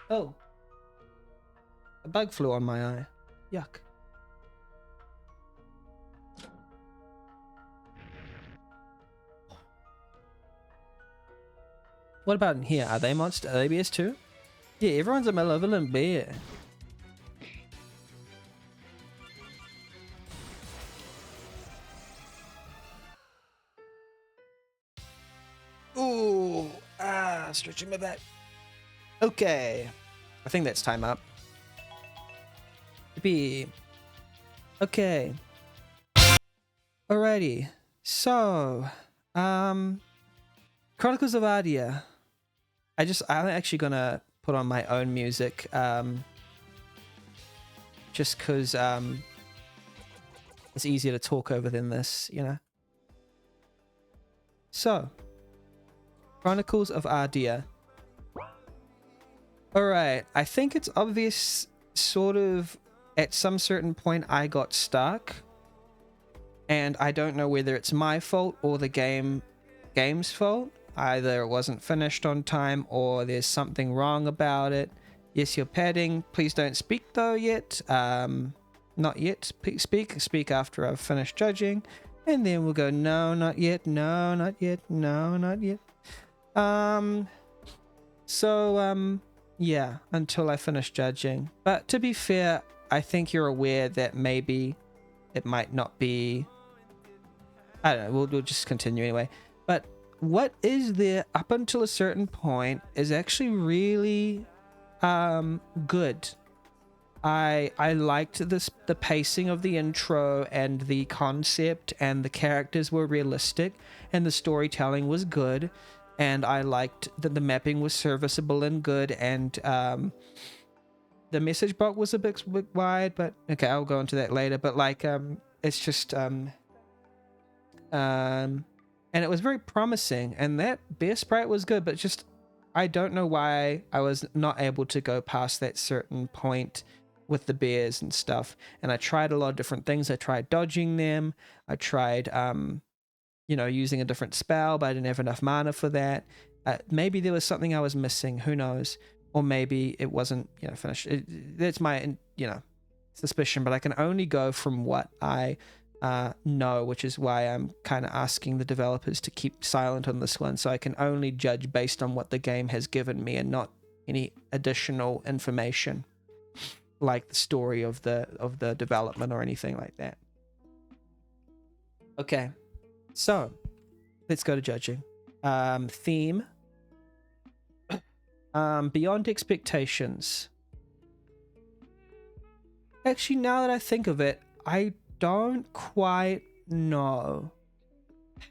Oh. A bug flew on my eye. Yuck. What about in here? Are they monster? Are they bears too? Yeah, everyone's a malevolent bear. Ooh, stretching my back. Okay, I think that's time up. Be okay. Alrighty, so Chronicles of Ardia. I'm actually gonna put on my own music, just because it's easier to talk over than this, you know. So, Chronicles of Ardia. Alright, I think it's obvious, sort of, at some certain point I got stuck, and I don't know whether it's my fault or the game's fault. Either it wasn't finished on time or there's something wrong about it. Yes, you're padding. Please don't speak though yet. Not yet. Speak after I've finished judging. And then we'll go, no, not yet. No, not yet. No, not yet. Yeah, until I finish judging. But to be fair, I think you're aware that maybe it might not be... I don't know, we'll just continue anyway. But what is there up until a certain point is actually really good. I liked the pacing of the intro and the concept, and the characters were realistic and the storytelling was good, and I liked that the mapping was serviceable and good, and the message box was a bit wide, but okay, I'll go into that later. But like it's just and it was very promising, and that bear sprite was good, but just I don't know why I was not able to go past that certain point with the bears and stuff. And I tried a lot of different things. I tried dodging them. I tried using a different spell, but I didn't have enough mana for that. Maybe there was something I was missing, who knows, or maybe it wasn't finished. That's my suspicion, but I can only go from what I know, which is why I'm kind of asking the developers to keep silent on this one, so I can only judge based on what the game has given me and not any additional information like the story of the development or anything like that. Okay, so let's go to judging. Theme, beyond expectations. Actually, now that I think of it, I don't quite know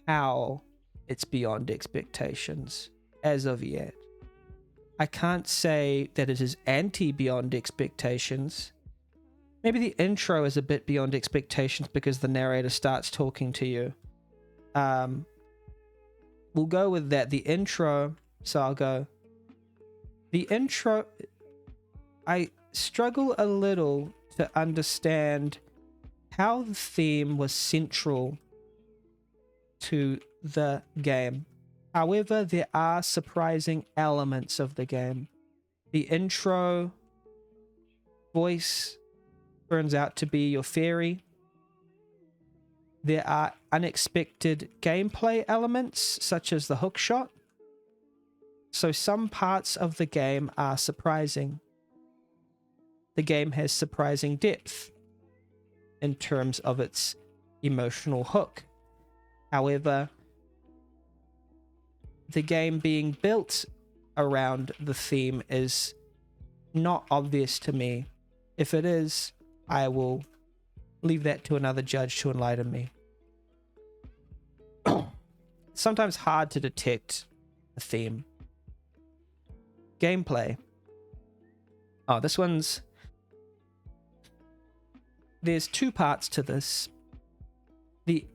how it's beyond expectations as of yet. I can't say that it is anti-beyond expectations. Maybe the intro is a bit beyond expectations because the narrator starts talking to you. We'll go with that. The intro, so I'll go. The intro, I struggle a little to understand how the theme was central to the game. However, there are surprising elements of the game. The intro voice turns out to be your fairy. There are unexpected gameplay elements, such as the hook shot. So some parts of the game are surprising. The game has surprising depth in terms of its emotional hook. However, the game being built around the theme is not obvious to me. If it is, I will leave that to another judge to enlighten me. It's sometimes hard to detect a theme. Gameplay. Oh, this one's... There's two parts to this. The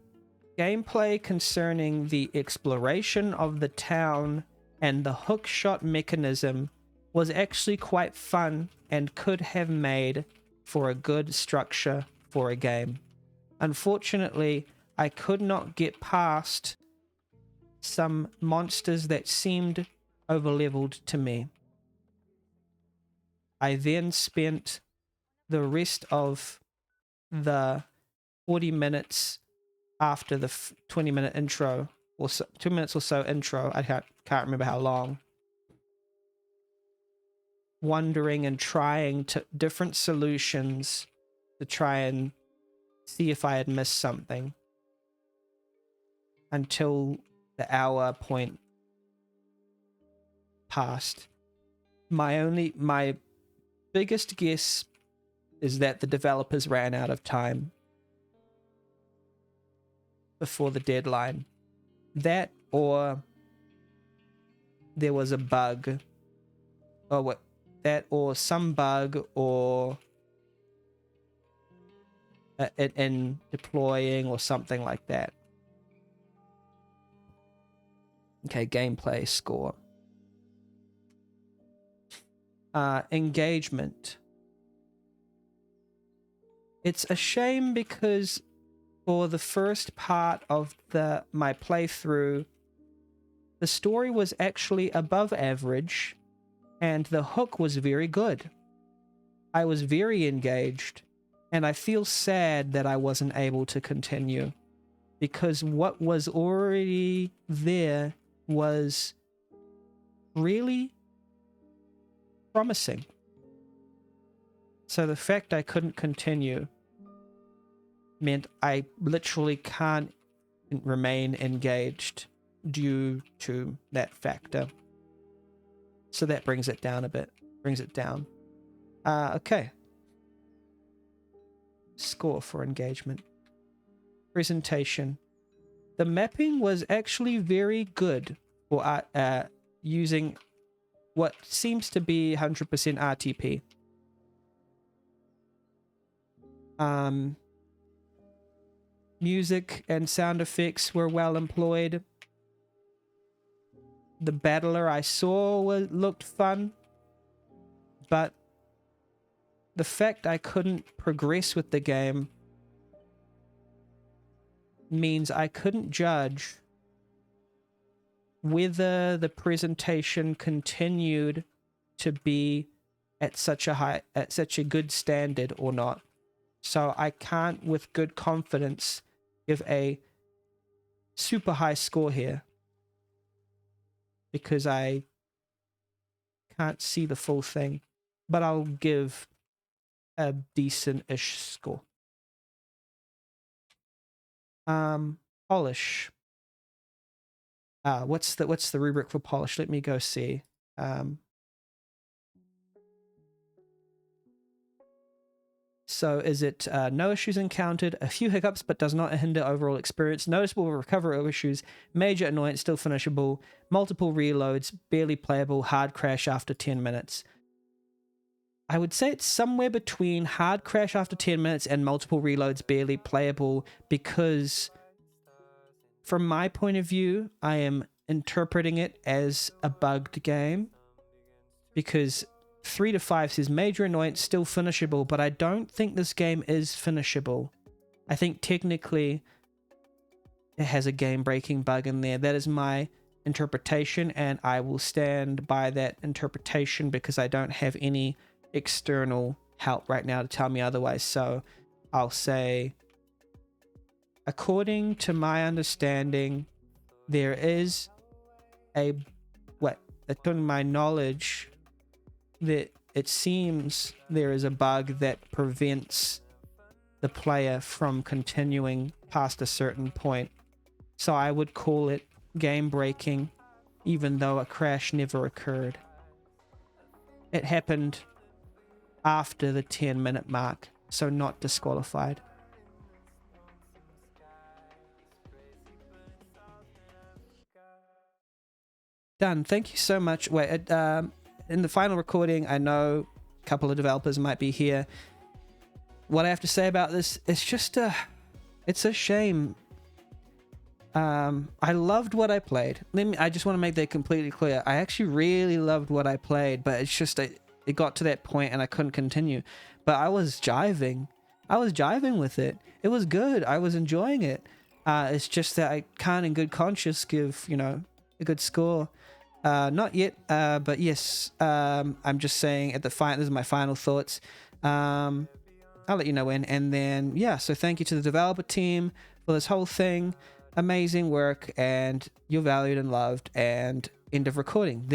gameplay concerning the exploration of the town and the hookshot mechanism was actually quite fun and could have made for a good structure for a game. Unfortunately, I could not get past some monsters that seemed overleveled to me. I then spent the rest of the 40 minutes after the 20-minute intro, or so, 2 minutes or so intro, I can't remember how long, wondering and trying to different solutions to try and see if I had missed something until the hour point passed. My biggest guess is that the developers ran out of time before the deadline. That, or there was a bug, or what? That, or some bug, or in deploying, or something like that. Okay, gameplay score. Engagement. It's a shame because for the first part of my playthrough, the story was actually above average and the hook was very good. I was very engaged, and I feel sad that I wasn't able to continue because what was already there was really promising. So the fact I couldn't continue meant I literally can't remain engaged due to that factor. So that brings it down a bit. Brings it down. Okay. Score for engagement. Presentation. The mapping was actually very good for using what seems to be 100% RTP. Music and sound effects were well employed. The battler I saw looked fun, but the fact I couldn't progress with the game means I couldn't judge whether the presentation continued to be at such a good standard or not. So I can't with good confidence give a super high score here because I can't see the full thing, but I'll give a decent-ish score. Polish. What's the rubric for polish? Let me go see. So is it no issues encountered, a few hiccups but does not hinder overall experience, noticeable recovery issues, major annoyance, still finishable, multiple reloads, barely playable, hard crash after 10 minutes. I would say it's somewhere between hard crash after 10 minutes and multiple reloads, barely playable, because from my point of view, I am interpreting it as a bugged game, because 3 to 5 says major annoyance, still finishable, but I don't think this game is finishable. I think technically it has a game-breaking bug in there. That is my interpretation, and I will stand by that interpretation because I don't have any external help right now to tell me otherwise. So I'll say, according to my understanding, there is according to my knowledge, that it seems there is a bug that prevents the player from continuing past a certain point. So I would call it game breaking, even though a crash never occurred. It happened after the 10-minute mark, so not disqualified. Done. Thank you so much. Wait, in the final recording, I know a couple of developers might be here. What I have to say about this, it's just it's a shame. I loved what I played. I just want to make that completely clear. I actually really loved what I played, but it's just it got to that point and I couldn't continue. But I was jiving. I was jiving with it. It was good. I was enjoying it. It's just that I can't in good conscience give, a good score. Not yet, but yes, I'm just saying at the this is my final thoughts. I'll let you know when. And then, yeah, so thank you to the developer team for this whole thing. Amazing work, and you're valued and loved, and end of recording.